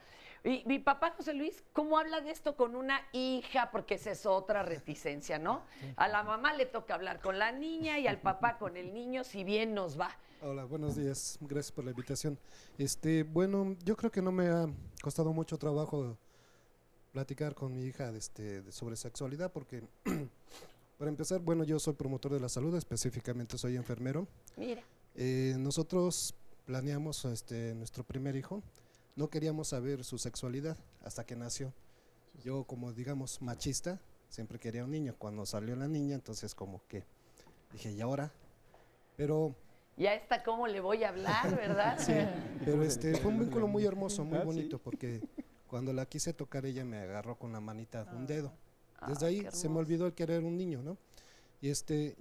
Y mi papá José Luis, ¿cómo habla de esto con una hija? Porque esa es otra reticencia, ¿no? A la mamá le toca hablar con la niña y al papá con el niño, si bien nos va. Hola, buenos días, gracias por la invitación. Bueno, yo creo que no me ha costado mucho trabajo platicar con mi hija sobre sexualidad, porque para empezar, bueno, yo soy promotor de la salud, específicamente soy enfermero. Mira. Nosotros planeamos nuestro primer hijo. No queríamos saber su sexualidad hasta que nació. Yo, como digamos machista, siempre quería un niño. Cuando salió la niña, entonces como que dije, ¿y ahora? Pero ya está, ¿cómo le voy a hablar, verdad? Sí, pero fue un vínculo muy hermoso, muy bonito, porque cuando la quise tocar, ella me agarró con la manita un dedo. Desde ahí se me olvidó el querer un niño, ¿no? Y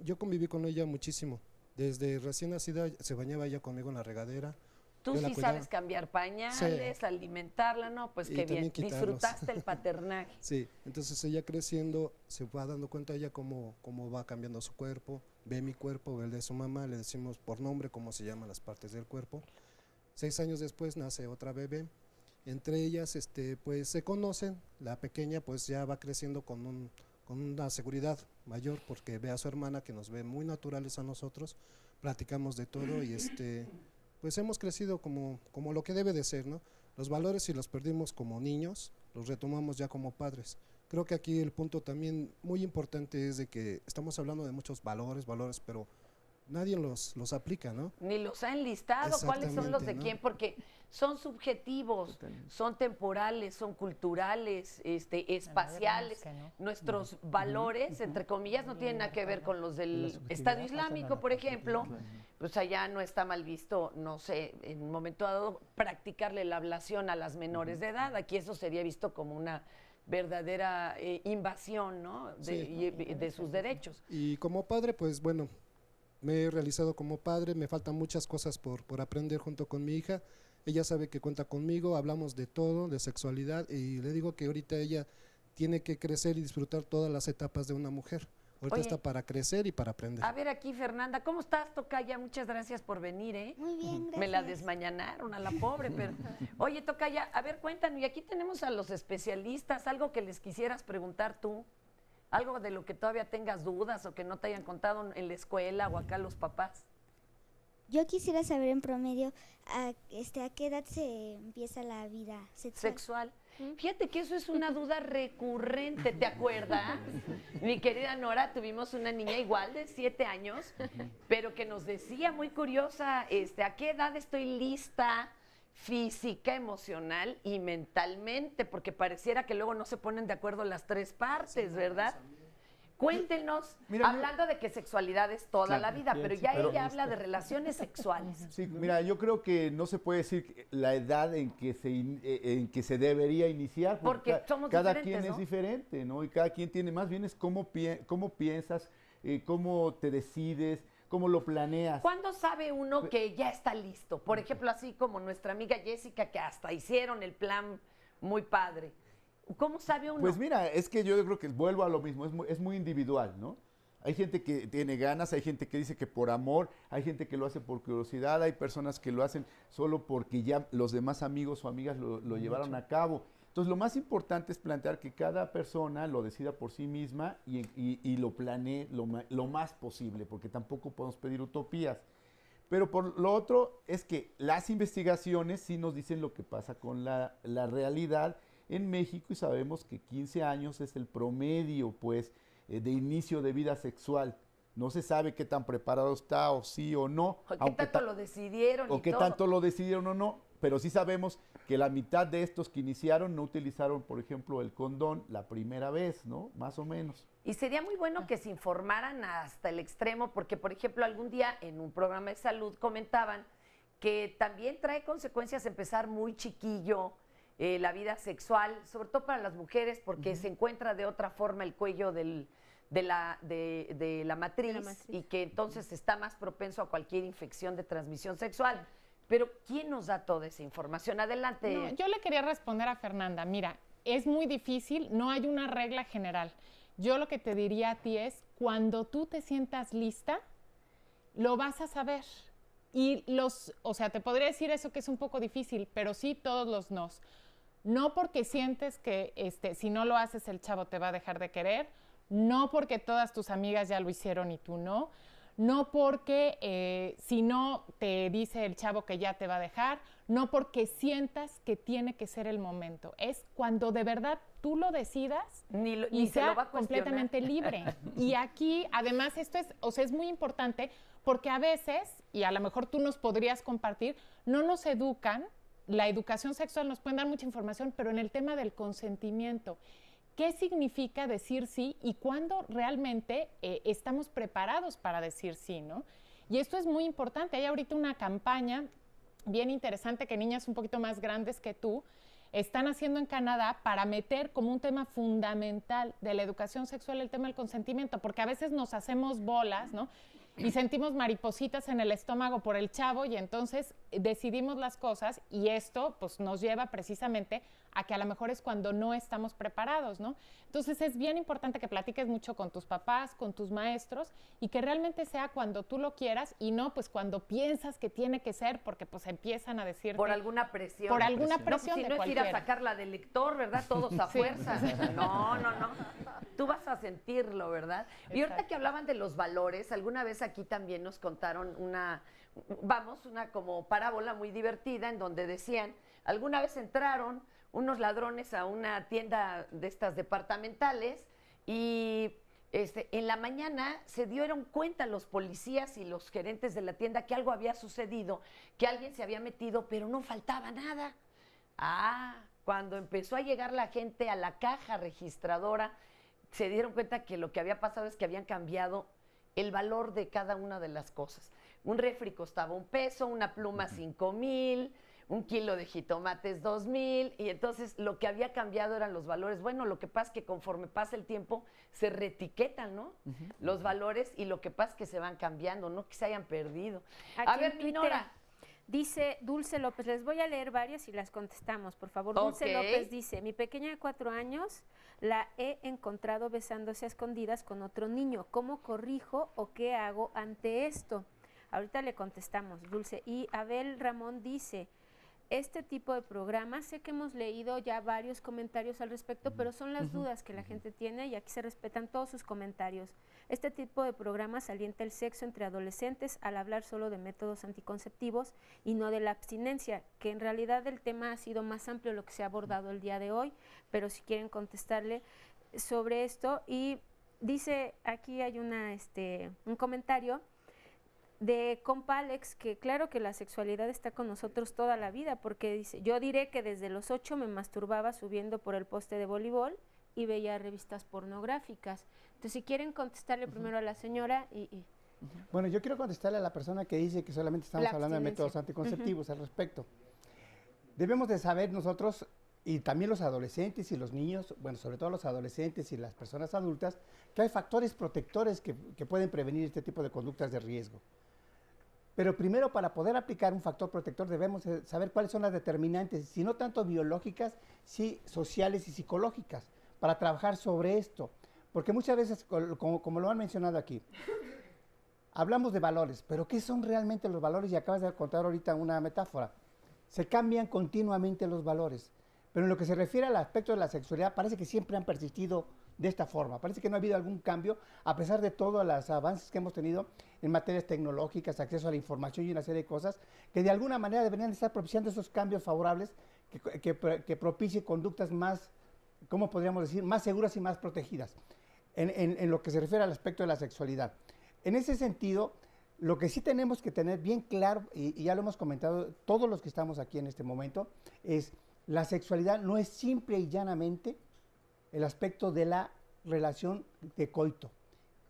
yo conviví con ella muchísimo. Desde recién nacida se bañaba ella conmigo en la regadera, Tú Yo la sí cuidaba. sabes cambiar pañales, alimentarla, ¿no? Pues Y qué bien, también quitarlos. disfrutaste el paternaje. Sí, entonces ella creciendo se va dando cuenta ella cómo va cambiando su cuerpo, ve mi cuerpo, ve el de su mamá, le decimos por nombre cómo se llaman las partes del cuerpo. 6 años después nace otra bebé, entre ellas pues se conocen, la pequeña pues ya va creciendo con una seguridad mayor porque ve a su hermana que nos ve muy naturales a nosotros, platicamos de todo y pues hemos crecido como lo que debe de ser, ¿no? Los valores si los perdimos como niños, los retomamos ya como padres. Creo que aquí el punto también muy importante es de que estamos hablando de muchos valores, pero nadie los aplica, ¿no? Ni los ha enlistado, cuáles son los de ¿no? quién, porque son subjetivos, son temporales, son culturales, espaciales. Nuestros valores, entre comillas, no tienen nada que ver con los del Estado Islámico, por ejemplo. Pues allá no está mal visto, no sé, en un momento dado, practicarle la ablación a las menores de edad. Aquí eso sería visto como una verdadera invasión, ¿no? De sus derechos. Y como padre, pues bueno, me he realizado como padre, me faltan muchas cosas por aprender junto con mi hija. Ella sabe que cuenta conmigo, hablamos de todo, de sexualidad, y le digo que ahorita ella tiene que crecer y disfrutar todas las etapas de una mujer. Ahorita está para crecer y para aprender. A ver aquí, Fernanda, ¿cómo estás, tocaya? Muchas gracias por venir, ¿eh? Muy bien, gracias. Me la desmañanaron a la pobre, pero... Oye, tocaya, a ver, cuéntanos, y aquí tenemos a los especialistas, algo que les quisieras preguntar tú, algo de lo que todavía tengas dudas o que no te hayan contado en la escuela o acá los papás. Yo quisiera saber en promedio a qué edad se empieza la vida sexual. Fíjate que eso es una duda recurrente, ¿te acuerdas? Mi querida Nora, tuvimos una niña igual de 7 años, pero que nos decía muy curiosa, ¿a qué edad estoy lista física, emocional y mentalmente? Porque pareciera que luego no se ponen de acuerdo las 3 partes, ¿verdad? Cuéntenos, hablando de que sexualidad es toda la vida, pero ya ella habla de relaciones sexuales. Sí, mira, yo creo que no se puede decir la edad en que se debería iniciar, porque somos cada diferentes, quien ¿no? es diferente, ¿no? Y cada quien tiene, más bien es cómo piensas, cómo te decides, cómo lo planeas. ¿Cuándo sabe uno que ya está listo? Por ejemplo, así como nuestra amiga Jessica, que hasta hicieron el plan muy padre. ¿Cómo sabe uno? Pues mira, es que yo creo que vuelvo a lo mismo, es muy individual, ¿no? Hay gente que tiene ganas, hay gente que dice que por amor, hay gente que lo hace por curiosidad, hay personas que lo hacen solo porque ya los demás amigos o amigas lo llevaron a cabo. Entonces, lo más importante es plantear que cada persona lo decida por sí misma y lo planee lo más posible, porque tampoco podemos pedir utopías. Pero por lo otro es que las investigaciones sí nos dicen lo que pasa con la realidad en México, y sabemos que 15 años es el promedio, pues, de inicio de vida sexual. No se sabe qué tan preparado está, o sí o no. ¿Qué tanto lo decidieron? O qué tanto lo decidieron o no. Pero sí sabemos que la mitad de estos que iniciaron no utilizaron, por ejemplo, el condón la primera vez, ¿no? Más o menos. Y sería muy bueno que se informaran hasta el extremo, porque, por ejemplo, algún día en un programa de salud comentaban que también trae consecuencias empezar muy chiquillo, la vida sexual, sobre todo para las mujeres, porque se encuentra de otra forma el cuello de la matriz, y que entonces está más propenso a cualquier infección de transmisión sexual. Pero ¿quién nos da toda esa información? Adelante. No, yo le quería responder a Fernanda. Mira, es muy difícil, no hay una regla general. Yo lo que te diría a ti es, cuando tú te sientas lista, lo vas a saber. Y te podría decir eso que es un poco difícil, pero sí todos los nos. No porque sientes que si no lo haces el chavo te va a dejar de querer, no porque todas tus amigas ya lo hicieron y tú no, no porque si no te dice el chavo que ya te va a dejar, no porque sientas que tiene que ser el momento. Es cuando de verdad tú lo decidas ni sea se lo va a completamente libre. Y aquí, además, esto es muy importante porque a veces, y a lo mejor tú nos podrías compartir, no nos educan. La educación sexual nos pueden dar mucha información, pero en el tema del consentimiento, ¿qué significa decir sí y cuándo realmente estamos preparados para decir sí, ¿no? Y esto es muy importante. Hay ahorita una campaña bien interesante que niñas un poquito más grandes que tú están haciendo en Canadá para meter como un tema fundamental de la educación sexual el tema del consentimiento, porque a veces nos hacemos bolas, ¿no? Y sentimos maripositas en el estómago por el chavo y entonces decidimos las cosas y esto pues nos lleva precisamente a que a lo mejor es cuando no estamos preparados, ¿no? Entonces es bien importante que platiques mucho con tus papás, con tus maestros y que realmente sea cuando tú lo quieras y no pues cuando piensas que tiene que ser porque pues empiezan a decirte... Por alguna presión. Por alguna presión no, de si no cualquiera. es ir a sacarla del lector, ¿verdad? Todos a Sí. fuerza. No. Tú vas a sentirlo, ¿verdad? Y ahorita que hablaban de los valores, alguna vez aquí también nos contaron una como parábola muy divertida en donde decían, alguna vez entraron unos ladrones a una tienda de estas departamentales y en la mañana se dieron cuenta los policías y los gerentes de la tienda que algo había sucedido, que alguien se había metido, pero no faltaba nada. Cuando empezó a llegar la gente a la caja registradora, se dieron cuenta que lo que había pasado es que habían cambiado el valor de cada una de las cosas. Un refri costaba $1, una pluma 5,000, un kilo de jitomates 2,000, y entonces lo que había cambiado eran los valores. Bueno, lo que pasa es que conforme pasa el tiempo se reetiquetan, ¿no? Los valores, y lo que pasa es que se van cambiando, no que se hayan perdido. Aquí A ver, en Twitter Minora. Dice Dulce López, les voy a leer varias y las contestamos, por favor. Dulce López dice, mi pequeña de 4 años la he encontrado besándose a escondidas con otro niño. ¿Cómo corrijo o qué hago ante esto? Ahorita le contestamos, Dulce. Y Abel Ramón dice, este tipo de programas, sé que hemos leído ya varios comentarios al respecto, pero son las dudas que la gente tiene y aquí se respetan todos sus comentarios. Este tipo de programas alienta el sexo entre adolescentes al hablar solo de métodos anticonceptivos y no de la abstinencia, que en realidad el tema ha sido más amplio de lo que se ha abordado el día de hoy, pero si quieren contestarle sobre esto. Y dice, aquí hay un comentario de compa Alex, que claro que la sexualidad está con nosotros toda la vida, porque dice, yo diré que desde los 8 me masturbaba subiendo por el poste de voleibol y veía revistas pornográficas. Entonces, si quieren contestarle primero a la señora Bueno, yo quiero contestarle a la persona que dice que solamente estamos hablando de métodos anticonceptivos al respecto. Debemos de saber nosotros, y también los adolescentes y los niños, bueno, sobre todo los adolescentes y las personas adultas, que hay factores protectores que pueden prevenir este tipo de conductas de riesgo. Pero primero, para poder aplicar un factor protector, debemos saber cuáles son las determinantes, si no tanto biológicas, sí sociales y psicológicas, para trabajar sobre esto. Porque muchas veces, como lo han mencionado aquí, hablamos de valores, pero ¿qué son realmente los valores? Y acabas de contar ahorita una metáfora. Se cambian continuamente los valores, pero en lo que se refiere al aspecto de la sexualidad, parece que siempre han persistido de esta forma. Parece que no ha habido algún cambio, a pesar de todos los avances que hemos tenido en materias tecnológicas, acceso a la información y una serie de cosas, que de alguna manera deberían estar propiciando esos cambios favorables que propicie conductas más, ¿cómo podríamos decir?, más seguras y más protegidas en lo que se refiere al aspecto de la sexualidad. En ese sentido, lo que sí tenemos que tener bien claro, y ya lo hemos comentado todos los que estamos aquí en este momento, es la sexualidad no es simple y llanamente el aspecto de la relación de coito.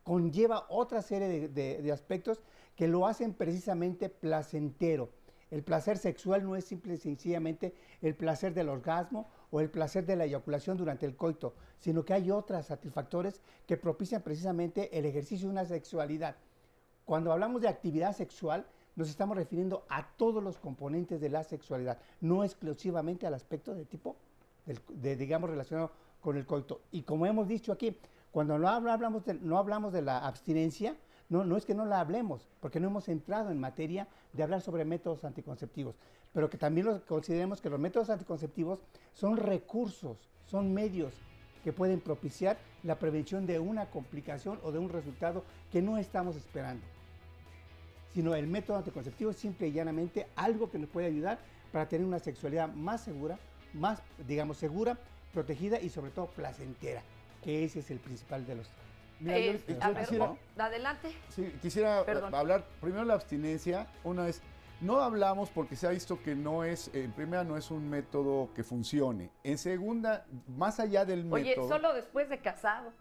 Conlleva otra serie de aspectos que lo hacen precisamente placentero. El placer sexual no es simple y sencillamente el placer del orgasmo o el placer de la eyaculación durante el coito, sino que hay otros satisfactores que propician precisamente el ejercicio de una sexualidad. Cuando hablamos de actividad sexual, nos estamos refiriendo a todos los componentes de la sexualidad, no exclusivamente al aspecto de tipo, digamos, relacionado con el coito. Y como hemos dicho aquí, cuando no hablamos de la abstinencia, no es que no la hablemos, porque no hemos entrado en materia de hablar sobre métodos anticonceptivos, pero que también consideremos que los métodos anticonceptivos son recursos, son medios que pueden propiciar la prevención de una complicación o de un resultado que no estamos esperando. Sino el método anticonceptivo es simple y llanamente algo que nos puede ayudar para tener una sexualidad más segura, más, digamos, segura, protegida y sobre todo placentera, que ese es el principal de los... Mira, yo quisiera, adelante. Sí, quisiera hablar primero de la abstinencia. Una es, no hablamos porque se ha visto que no es, en primera, no es un método que funcione. En segunda, más allá del método... Oye, solo después de casado.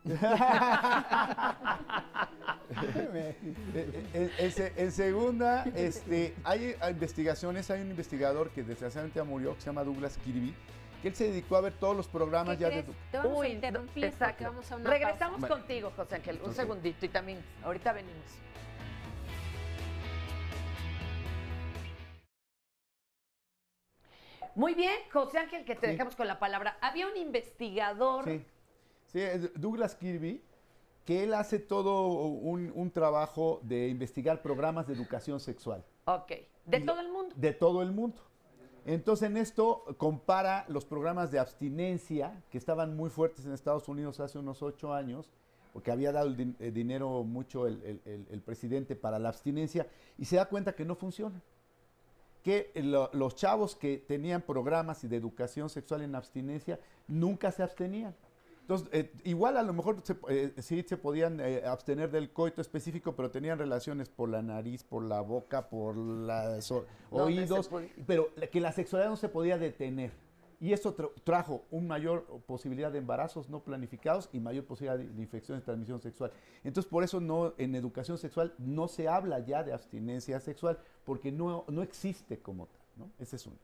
En segunda, hay investigaciones, hay un investigador que desgraciadamente ya murió, que se llama Douglas Kirby, que él se dedicó a ver todos los programas ya de... Te vamos a interrumpir porque vamos a una Regresamos pausa. contigo, José Ángel, un segundito y también, ahorita venimos. Muy bien, José Ángel, que te dejamos con la palabra. Había un investigador. Sí, Douglas Kirby, que él hace todo un trabajo de investigar programas de educación sexual. Ok, ¿de todo el mundo? De todo el mundo. Entonces en esto compara los programas de abstinencia que estaban muy fuertes en Estados Unidos hace unos 8 años, porque había dado el dinero mucho el presidente para la abstinencia, y se da cuenta que no funcionan. Que los chavos que tenían programas de educación sexual en abstinencia nunca se abstenían. Entonces, igual a lo mejor sí se podían abstener del coito específico, pero tenían relaciones por la nariz, por la boca, por los oídos, pero que la sexualidad no se podía detener. Y eso trajo una mayor posibilidad de embarazos no planificados y mayor posibilidad de infecciones de transmisión sexual. Entonces, por eso en educación sexual no se habla ya de abstinencia sexual, porque no existe como tal, ¿no? Esa es una.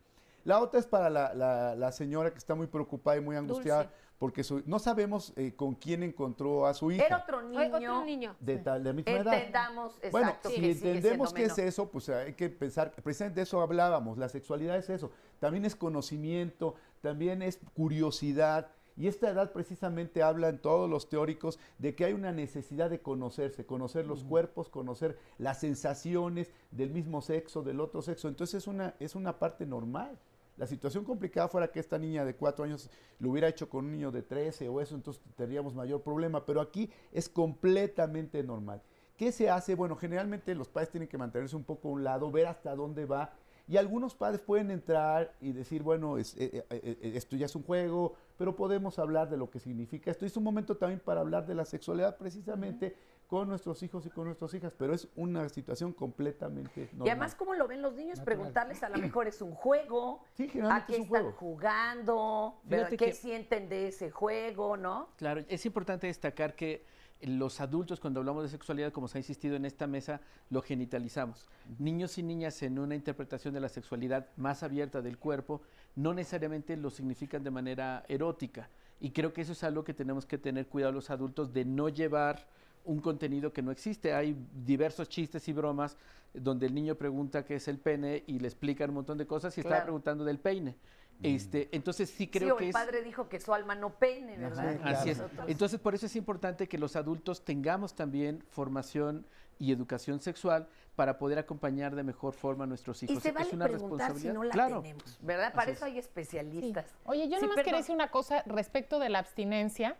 La otra es para la señora que está muy preocupada y muy angustiada, Dulce. porque no sabemos con quién encontró a su hija. Era otro niño. De la misma edad. Entendamos, exacto. Bueno, que si sigue entendemos siendo qué es menor. eso, pues hay que pensar, precisamente de eso hablábamos, la sexualidad es eso, también es conocimiento, también es curiosidad, y esta edad precisamente habla en todos los teóricos de que hay una necesidad de conocerse, conocer los cuerpos, conocer las sensaciones del mismo sexo, del otro sexo, entonces es una parte normal. La situación complicada fuera que esta niña de 4 años lo hubiera hecho con un niño de 13 o eso, entonces tendríamos mayor problema, pero aquí es completamente normal. ¿Qué se hace? Bueno, generalmente los padres tienen que mantenerse un poco a un lado, ver hasta dónde va, y algunos padres pueden entrar y decir, bueno, esto ya es un juego, pero podemos hablar de lo que significa esto. Es un momento también para hablar de la sexualidad precisamente con nuestros hijos y con nuestras hijas, pero es una situación completamente normal. Y además, ¿cómo lo ven los niños? Preguntarles, a lo mejor es un juego, sí, ¿a qué es un están juego. jugando? Fíjate ¿Qué que- sienten de ese juego, no? Claro, es importante destacar que los adultos, cuando hablamos de sexualidad, como se ha insistido en esta mesa, lo genitalizamos. Niños y niñas en una interpretación de la sexualidad más abierta del cuerpo, no necesariamente lo significan de manera erótica. Y creo que eso es algo que tenemos que tener cuidado los adultos de no llevar un contenido que no existe. Hay diversos chistes y bromas donde el niño pregunta qué es el pene y le explican un montón de cosas y Claro. está preguntando del peine. Entonces sí creo Sí, o que el es... padre dijo que su alma no pene, ¿verdad? Así es. Nosotros. Entonces, por eso es importante que los adultos tengamos también formación y educación sexual para poder acompañar de mejor forma a nuestros hijos. Y se vale es una preguntar si responsabilidad. no la Claro. tenemos, ¿verdad? Así Para es. eso hay especialistas. Oye, yo Sí, nomás perdón. quería decir una cosa respecto de la abstinencia,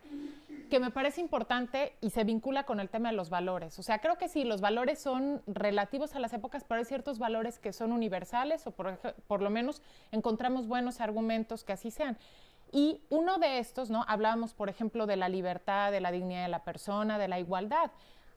que me parece importante y se vincula con el tema de los valores. O sea, creo que sí, los valores son relativos a las épocas, pero hay ciertos valores que son universales o por lo menos encontramos buenos argumentos que así sean. Y uno de estos, ¿no? Hablábamos, por ejemplo, de la libertad, de la dignidad de la persona, de la igualdad.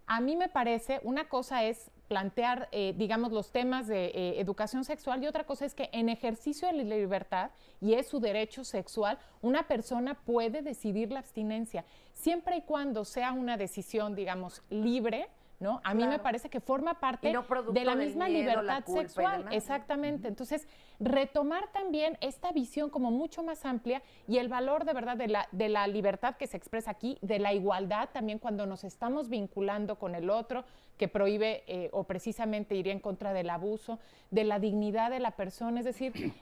A mí me parece, una cosa es plantear, digamos, los temas de educación sexual y otra cosa es que en ejercicio de la libertad, y es su derecho sexual, una persona puede decidir la abstinencia, siempre y cuando sea una decisión, digamos, libre, ¿no? A mí me parece que forma parte Y no producto de la del misma miedo, la libertad culpa y sexual. demás. Exactamente. Entonces, retomar también esta visión como mucho más amplia y el valor de verdad de la libertad que se expresa aquí, de la igualdad también cuando nos estamos vinculando con el otro, que prohíbe o precisamente iría en contra del abuso, de la dignidad de la persona, es decir,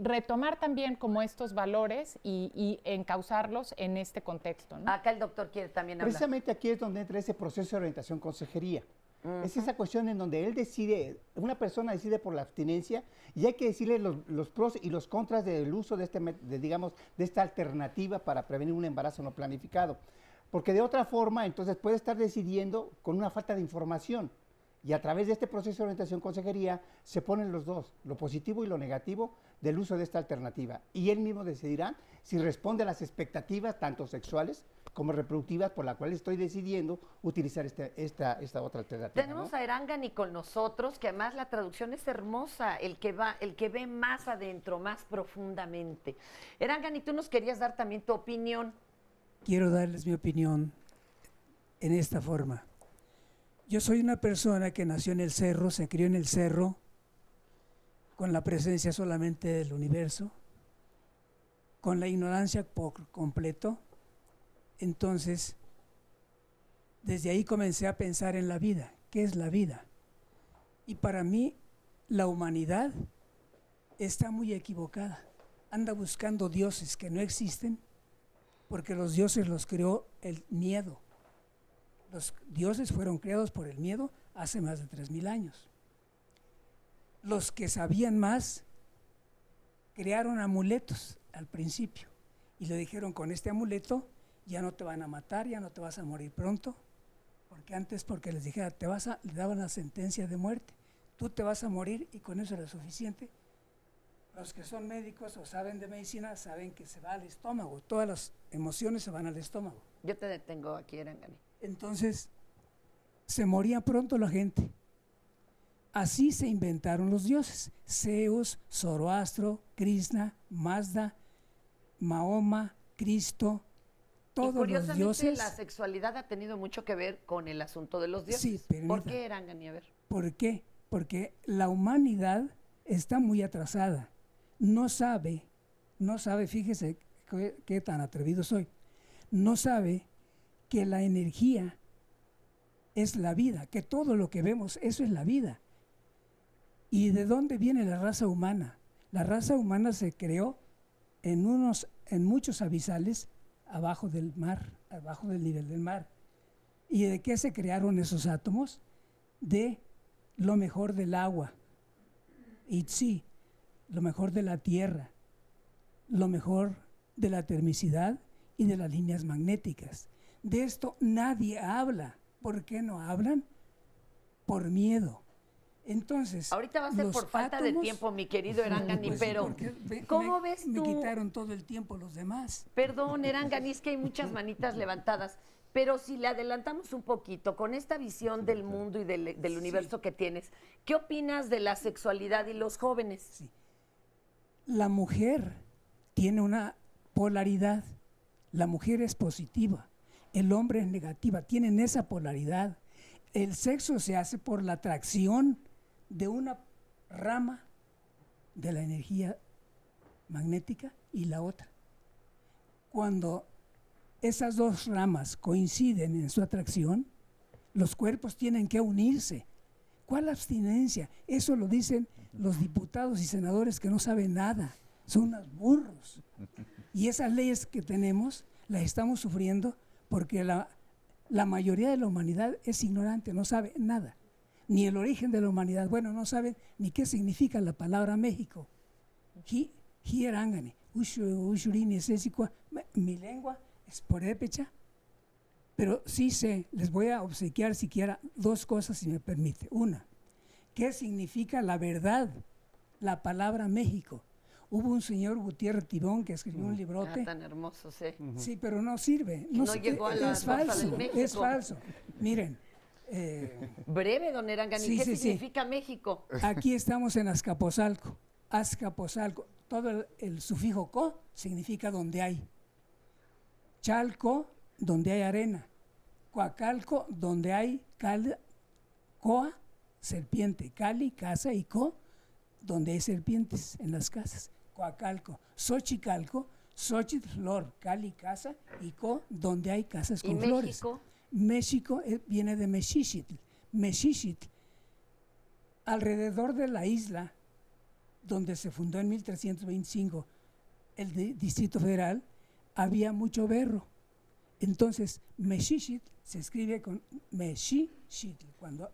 retomar también como estos valores y encauzarlos en este contexto, ¿no? Acá el doctor quiere también hablar. Precisamente aquí es donde entra ese proceso de orientación consejería. Es esa cuestión en donde él decide, una persona decide por la abstinencia y hay que decirle los pros y los contras del uso de, digamos, de esta alternativa para prevenir un embarazo no planificado. Porque de otra forma, entonces puede estar decidiendo con una falta de información. Y a través de este proceso de orientación consejería se ponen los dos, lo positivo y lo negativo del uso de esta alternativa. Y él mismo decidirá si responde a las expectativas, tanto sexuales como reproductivas, por la cual estoy decidiendo utilizar esta otra alternativa. Tenemos a Erangani con nosotros, que además la traducción es hermosa, el que ve más adentro, más profundamente. Erangani, tú nos querías dar también tu opinión. Quiero darles mi opinión en esta forma. Yo soy una persona que nació en el cerro, se crió en el cerro, con la presencia solamente del universo, con la ignorancia por completo. Entonces, desde ahí comencé a pensar en la vida. ¿Qué es la vida? Y para mí, la humanidad está muy equivocada. anda buscando dioses que no existen, porque los dioses los creó el miedo. Los dioses fueron creados por el miedo hace más de 3000 años. Los que sabían más crearon amuletos al principio y le dijeron, con este amuleto ya no te van a matar, ya no te vas a morir pronto, porque antes, porque les dijera, le daban la sentencia de muerte, tú te vas a morir y con eso era suficiente. Los que son médicos o saben de medicina saben que se va al estómago, todas las emociones se van al estómago. Yo te detengo aquí, Erangani. Entonces, se moría pronto la gente. Así se inventaron los dioses: Zeus, Zoroastro, Krishna, Mazda, Mahoma, Cristo, todos los dioses. Y curiosamente la sexualidad ha tenido mucho que ver con el asunto de los dioses. Sí, pero ¿por qué, Erangani? A ver. ¿Por qué? Porque la humanidad está muy atrasada. No sabe, fíjese qué tan atrevido soy, no sabe que la energía es la vida, que todo lo que vemos, eso es la vida. ¿Y de dónde viene la raza humana? La raza humana se creó en muchos abisales abajo del mar, abajo del nivel del mar. ¿Y de qué se crearon esos átomos? De lo mejor del agua, Itzi, lo mejor de la tierra, lo mejor de la termicidad y de las líneas magnéticas. De esto nadie habla. ¿Por qué no hablan? Por miedo. Entonces, ahorita va a ser por falta de tiempo, mi querido Erangani, pues, pero ¿cómo ves tú? Me quitaron todo el tiempo los demás. Perdón, Erangani, es que hay muchas manitas levantadas, pero si le adelantamos un poquito con esta visión del mundo y del universo que tienes, ¿qué opinas de la sexualidad y los jóvenes? Sí. La mujer tiene una polaridad. La mujer es positiva, el hombre es negativa, tienen esa polaridad. El sexo se hace por la atracción de una rama de la energía magnética y la otra. Cuando esas dos ramas coinciden en su atracción, los cuerpos tienen que unirse. ¿Cuál abstinencia? Eso lo dicen los diputados y senadores que no saben nada, son unos burros. Y esas leyes que tenemos las estamos sufriendo porque la mayoría de la humanidad es ignorante, no sabe nada, ni el origen de la humanidad. Bueno, no saben ni qué significa la palabra México. Erangani, mi lengua es purépecha, pero sí sé, les voy a obsequiar siquiera dos cosas, si me permite. Una, ¿qué significa la verdad? La palabra México. Hubo un señor Gutiérrez Tibón que escribió un librote. Tan hermoso, sí. Sí, pero no sirve. No llegó a la es falso, es falso. Miren. Breve, don Erangani, ¿qué significa México? Aquí estamos en Azcapotzalco. Azcapotzalco. Todo el sufijo co significa donde hay. Chalco, donde hay arena. Coacalco, donde hay coa, serpiente. Cali, casa, y co, donde hay serpientes en las casas. Coacalco. Xochicalco, Xochitl, flor. Cali, casa, y co, donde hay casas con flores. México viene de Mexixitl. Mexixitl. Alrededor de la isla donde se fundó en 1325 el Distrito Federal, había mucho berro. Entonces, Mexixitl se escribe con Mexixitl. Cuando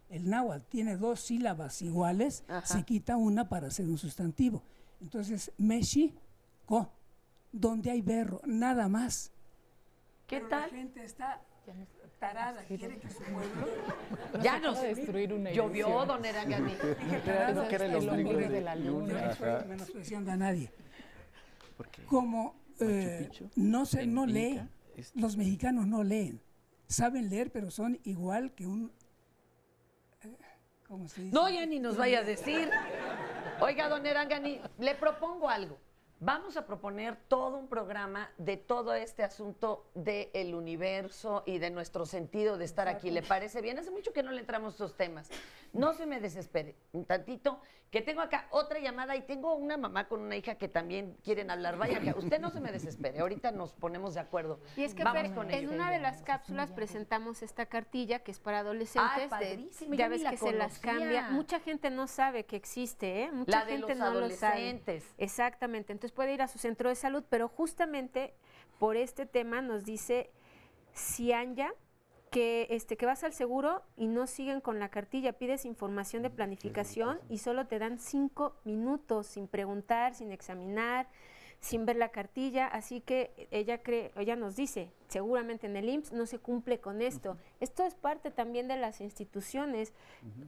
el náhuatl tiene dos sílabas iguales, se quita una para hacer un sustantivo. Entonces, Mexico, donde hay berro, nada más. ¿Qué tal? La gente está tarada, quiere que su pueblo... Ya nos destruir una llovió, don Erangani. Creo que era el ombligo de la luna. No estoy menospreciando a nadie. Como no lee, los mexicanos no leen. Saben leer, pero son igual que un... ¿cómo se dice? No, ya ni nos vaya a decir. Oiga, don Erangani, le propongo algo. Vamos a proponer todo un programa de todo este asunto del universo y de nuestro sentido de estar aquí. ¿Le parece bien? Hace mucho que no le entramos a estos temas. No se me desespere un tantito, que tengo acá otra llamada y tengo una mamá con una hija que también quieren hablar. Vaya acá, usted no se me desespere, ahorita nos ponemos de acuerdo. Y es que en una de las cápsulas presentamos esta cartilla que es para adolescentes. Padrísimo, ya ves que se las cambia. Mucha gente no sabe que existe, ¿eh? Mucha la de gente los no adolescentes. Lo sabe. Exactamente. Entonces pues puede ir a su centro de salud, pero justamente por este tema nos dice Cianya que vas al seguro y no siguen con la cartilla, pides información de planificación y solo te dan 5 minutos sin preguntar, sin examinar, sin ver la cartilla, así que ella nos dice, seguramente en el IMSS no se cumple con esto. Esto es parte también de las instituciones.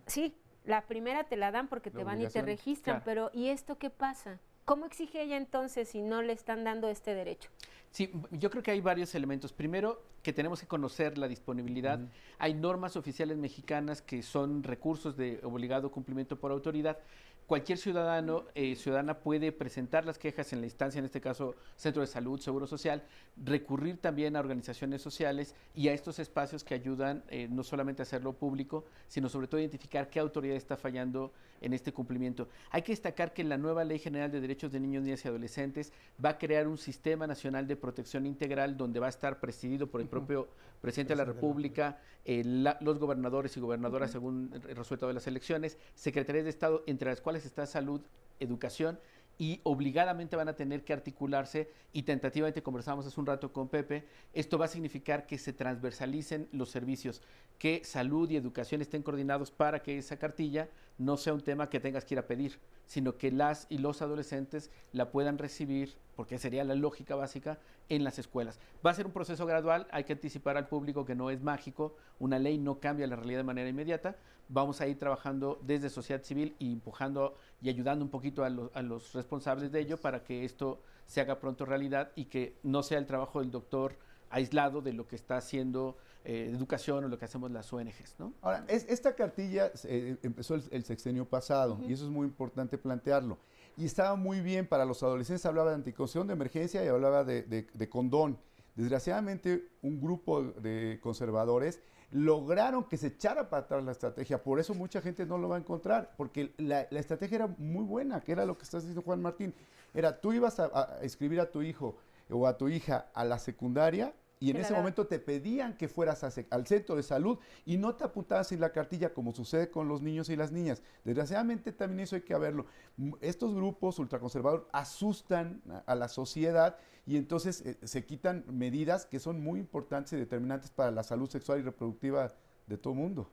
Sí, la primera te la dan porque te van y te registran, pero ¿y esto qué pasa? ¿Cómo exige ella entonces si no le están dando este derecho? Sí, yo creo que hay varios elementos. Primero, que tenemos que conocer la disponibilidad. Hay normas oficiales mexicanas que son recursos de obligado cumplimiento por autoridad. Cualquier ciudadano, ciudadana puede presentar las quejas en la instancia, en este caso Centro de Salud, Seguro Social, recurrir también a organizaciones sociales y a estos espacios que ayudan no solamente a hacerlo público, sino sobre todo a identificar qué autoridad está fallando en este cumplimiento. Hay que destacar que la nueva Ley General de Derechos de Niños, Niñas y Adolescentes va a crear un sistema nacional de protección integral donde va a estar presidido por el propio presidente de la República, los gobernadores y gobernadoras según el resultado de las elecciones, secretarías de Estado, entre las cuales está salud, educación, y obligadamente van a tener que articularse y tentativamente conversamos hace un rato con Pepe, esto va a significar que se transversalicen los servicios, que salud y educación estén coordinados para que esa cartilla no sea un tema que tengas que ir a pedir, sino que las y los adolescentes la puedan recibir, porque sería la lógica básica, en las escuelas. Va a ser un proceso gradual, hay que anticipar al público que no es mágico, una ley no cambia la realidad de manera inmediata, vamos a ir trabajando desde sociedad civil y empujando y ayudando un poquito a los responsables de ello para que esto se haga pronto realidad y que no sea el trabajo del doctor aislado de lo que está haciendo educación o lo que hacemos las ONGs, ¿no? Ahora, esta cartilla empezó el sexenio pasado y eso es muy importante plantearlo. Y estaba muy bien para los adolescentes, hablaba de anticoncepción de emergencia y hablaba de condón. Desgraciadamente, un grupo de conservadores lograron que se echara para atrás la estrategia, por eso mucha gente no lo va a encontrar, porque la estrategia era muy buena, que era lo que estás diciendo, Juan Martín, era tú ibas a escribir a tu hijo o a tu hija a la secundaria y en ese momento te pedían que fueras al centro de salud y no te apuntabas en la cartilla como sucede con los niños y las niñas. Desgraciadamente también eso hay que verlo. Estos grupos ultraconservadores asustan a la sociedad y entonces se quitan medidas que son muy importantes y determinantes para la salud sexual y reproductiva de todo el mundo.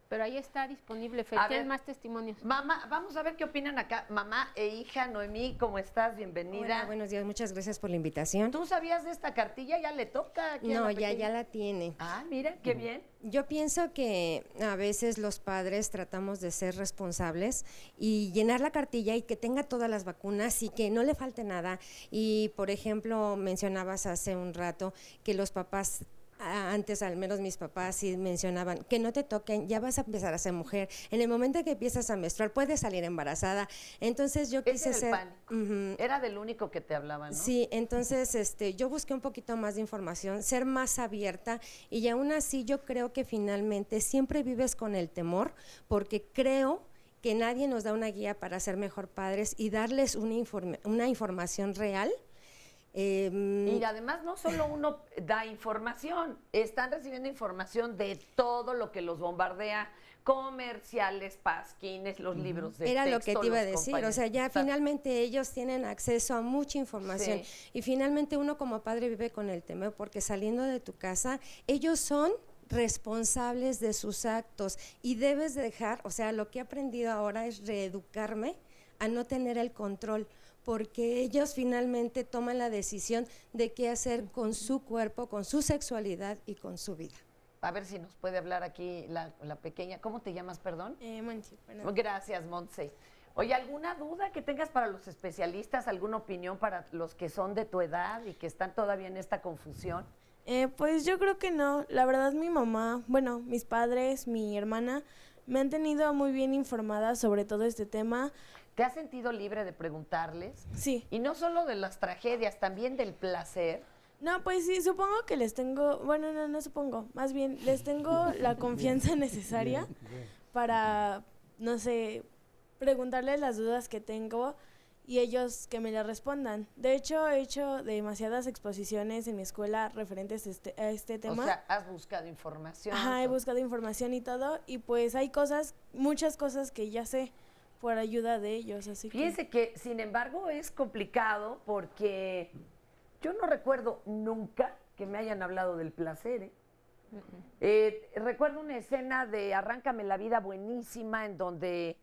Pero ahí está disponible, Fer. ¿Tienes más testimonios? Mamá, vamos a ver qué opinan acá. Mamá e hija, Noemí, ¿cómo estás? Bienvenida. Hola, buenos días, muchas gracias por la invitación. ¿Tú sabías de esta cartilla? ¿Ya le toca? Aquí no, ya la tiene. Ah, mira, qué bien. Yo pienso que a veces los padres tratamos de ser responsables y llenar la cartilla y que tenga todas las vacunas y que no le falte nada. Y, por ejemplo, mencionabas hace un rato que los papás... Antes, al menos mis papás sí mencionaban que no te toquen, ya vas a empezar a ser mujer. En el momento que empiezas a menstruar, puedes salir embarazada. Entonces yo quise ser... Era del único que te hablaban, ¿no? Sí, entonces yo busqué un poquito más de información, ser más abierta y aún así yo creo que finalmente siempre vives con el temor porque creo que nadie nos da una guía para ser mejor padres y darles una información real. Y además no solo uno da información, están recibiendo información de todo lo que los bombardea, comerciales, pasquines, los libros de texto. Era lo que te iba a decir, o sea, ya finalmente ellos tienen acceso a mucha información y finalmente uno como padre vive con el temor porque saliendo de tu casa, ellos son responsables de sus actos y debes dejar, o sea, lo que he aprendido ahora es reeducarme a no tener el control, porque ellos finalmente toman la decisión de qué hacer con su cuerpo, con su sexualidad y con su vida. A ver si nos puede hablar aquí la pequeña. ¿Cómo te llamas, perdón? Monse. Gracias, Monse. Oye, ¿alguna duda que tengas para los especialistas? ¿Alguna opinión para los que son de tu edad y que están todavía en esta confusión? Pues yo creo que no. La verdad, mi mamá, bueno, mis padres, mi hermana, me han tenido muy bien informada sobre todo este tema. ¿Te has sentido libre de preguntarles? Sí. Y no solo de las tragedias, también del placer. No, pues sí, supongo que les tengo, bueno, no supongo, más bien les tengo la confianza necesaria para, no sé, preguntarles las dudas que tengo y ellos que me las respondan. De hecho, he hecho demasiadas exposiciones en mi escuela referentes a este tema. O sea, has buscado información. Ajá, he buscado información y todo, y pues hay cosas, muchas cosas que ya sé, por ayuda de ellos. Así Fíjense que, sin embargo, es complicado porque yo no recuerdo nunca que me hayan hablado del placer, ¿eh? Recuerdo una escena de Arráncame la vida buenísima en donde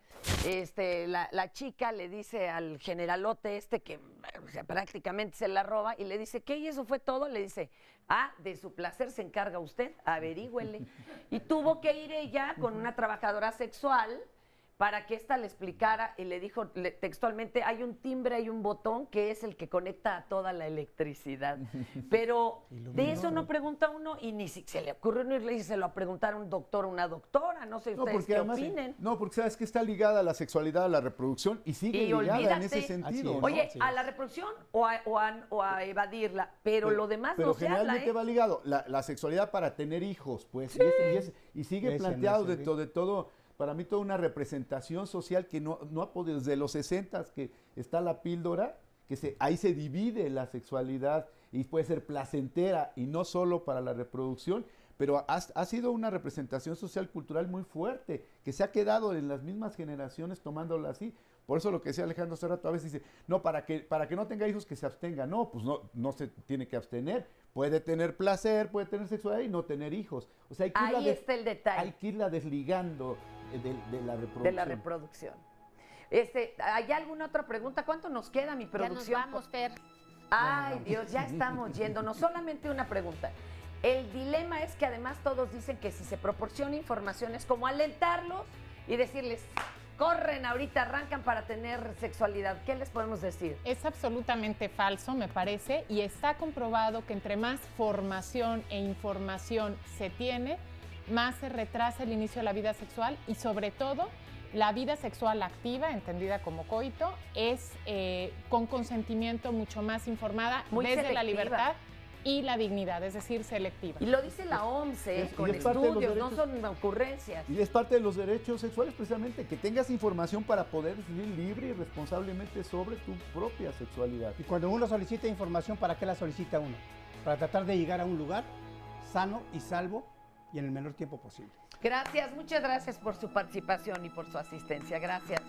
la chica le dice al generalote que o sea, prácticamente se la roba y le dice, ¿qué? ¿Y eso fue todo? Le dice, de su placer se encarga usted, averígüele. Y tuvo que ir ella con una trabajadora sexual para que ésta le explicara y le dijo textualmente, hay un timbre, hay un botón que es el que conecta a toda la electricidad. Pero de eso no pregunta uno y ni si se le ocurre no irle y se lo a preguntar a un doctor o una doctora, no sé ustedes qué opinen. No, porque sabes que está ligada la sexualidad a la reproducción y sigue ligada en ese sentido. Oye, a la reproducción o a evadirla, pero lo demás no se habla. Pero generalmente va ligado la sexualidad para tener hijos, pues, y sigue planteado dentro de todo. Para mí toda una representación social que no ha podido, desde los 60 que está la píldora, ahí se divide la sexualidad y puede ser placentera y no solo para la reproducción, pero ha sido una representación social cultural muy fuerte, que se ha quedado en las mismas generaciones tomándola así. Por eso lo que decía Alejandro hace rato, a veces dice, no, para que no tenga hijos que se abstenga. No, pues no se tiene que abstener. Puede tener placer, puede tener sexualidad y no tener hijos. O sea, ahí está el detalle. Hay que irla desligando de la reproducción. De la reproducción. ¿Hay alguna otra pregunta? ¿Cuánto nos queda, mi producción? Ya nos vamos, Fer. Ay, Dios, ya estamos yéndonos. Solamente una pregunta. El dilema es que además todos dicen que si se proporciona información es como alentarlos y decirles, corren ahorita, arrancan para tener sexualidad. ¿Qué les podemos decir? Es absolutamente falso, me parece, y está comprobado que entre más formación e información se tiene, más se retrasa el inicio de la vida sexual y sobre todo la vida sexual activa, entendida como coito, es con consentimiento mucho más informada, muy desde selectiva. La libertad y la dignidad, es decir, selectiva. Y lo dice la OMS, con estudios, no son ocurrencias. Y es parte de los derechos sexuales precisamente, que tengas información para poder decidir libre y responsablemente sobre tu propia sexualidad. Y cuando uno solicita información, ¿para qué la solicita uno? Para tratar de llegar a un lugar sano y salvo y en el menor tiempo posible. Gracias, muchas gracias por su participación y por su asistencia. Gracias.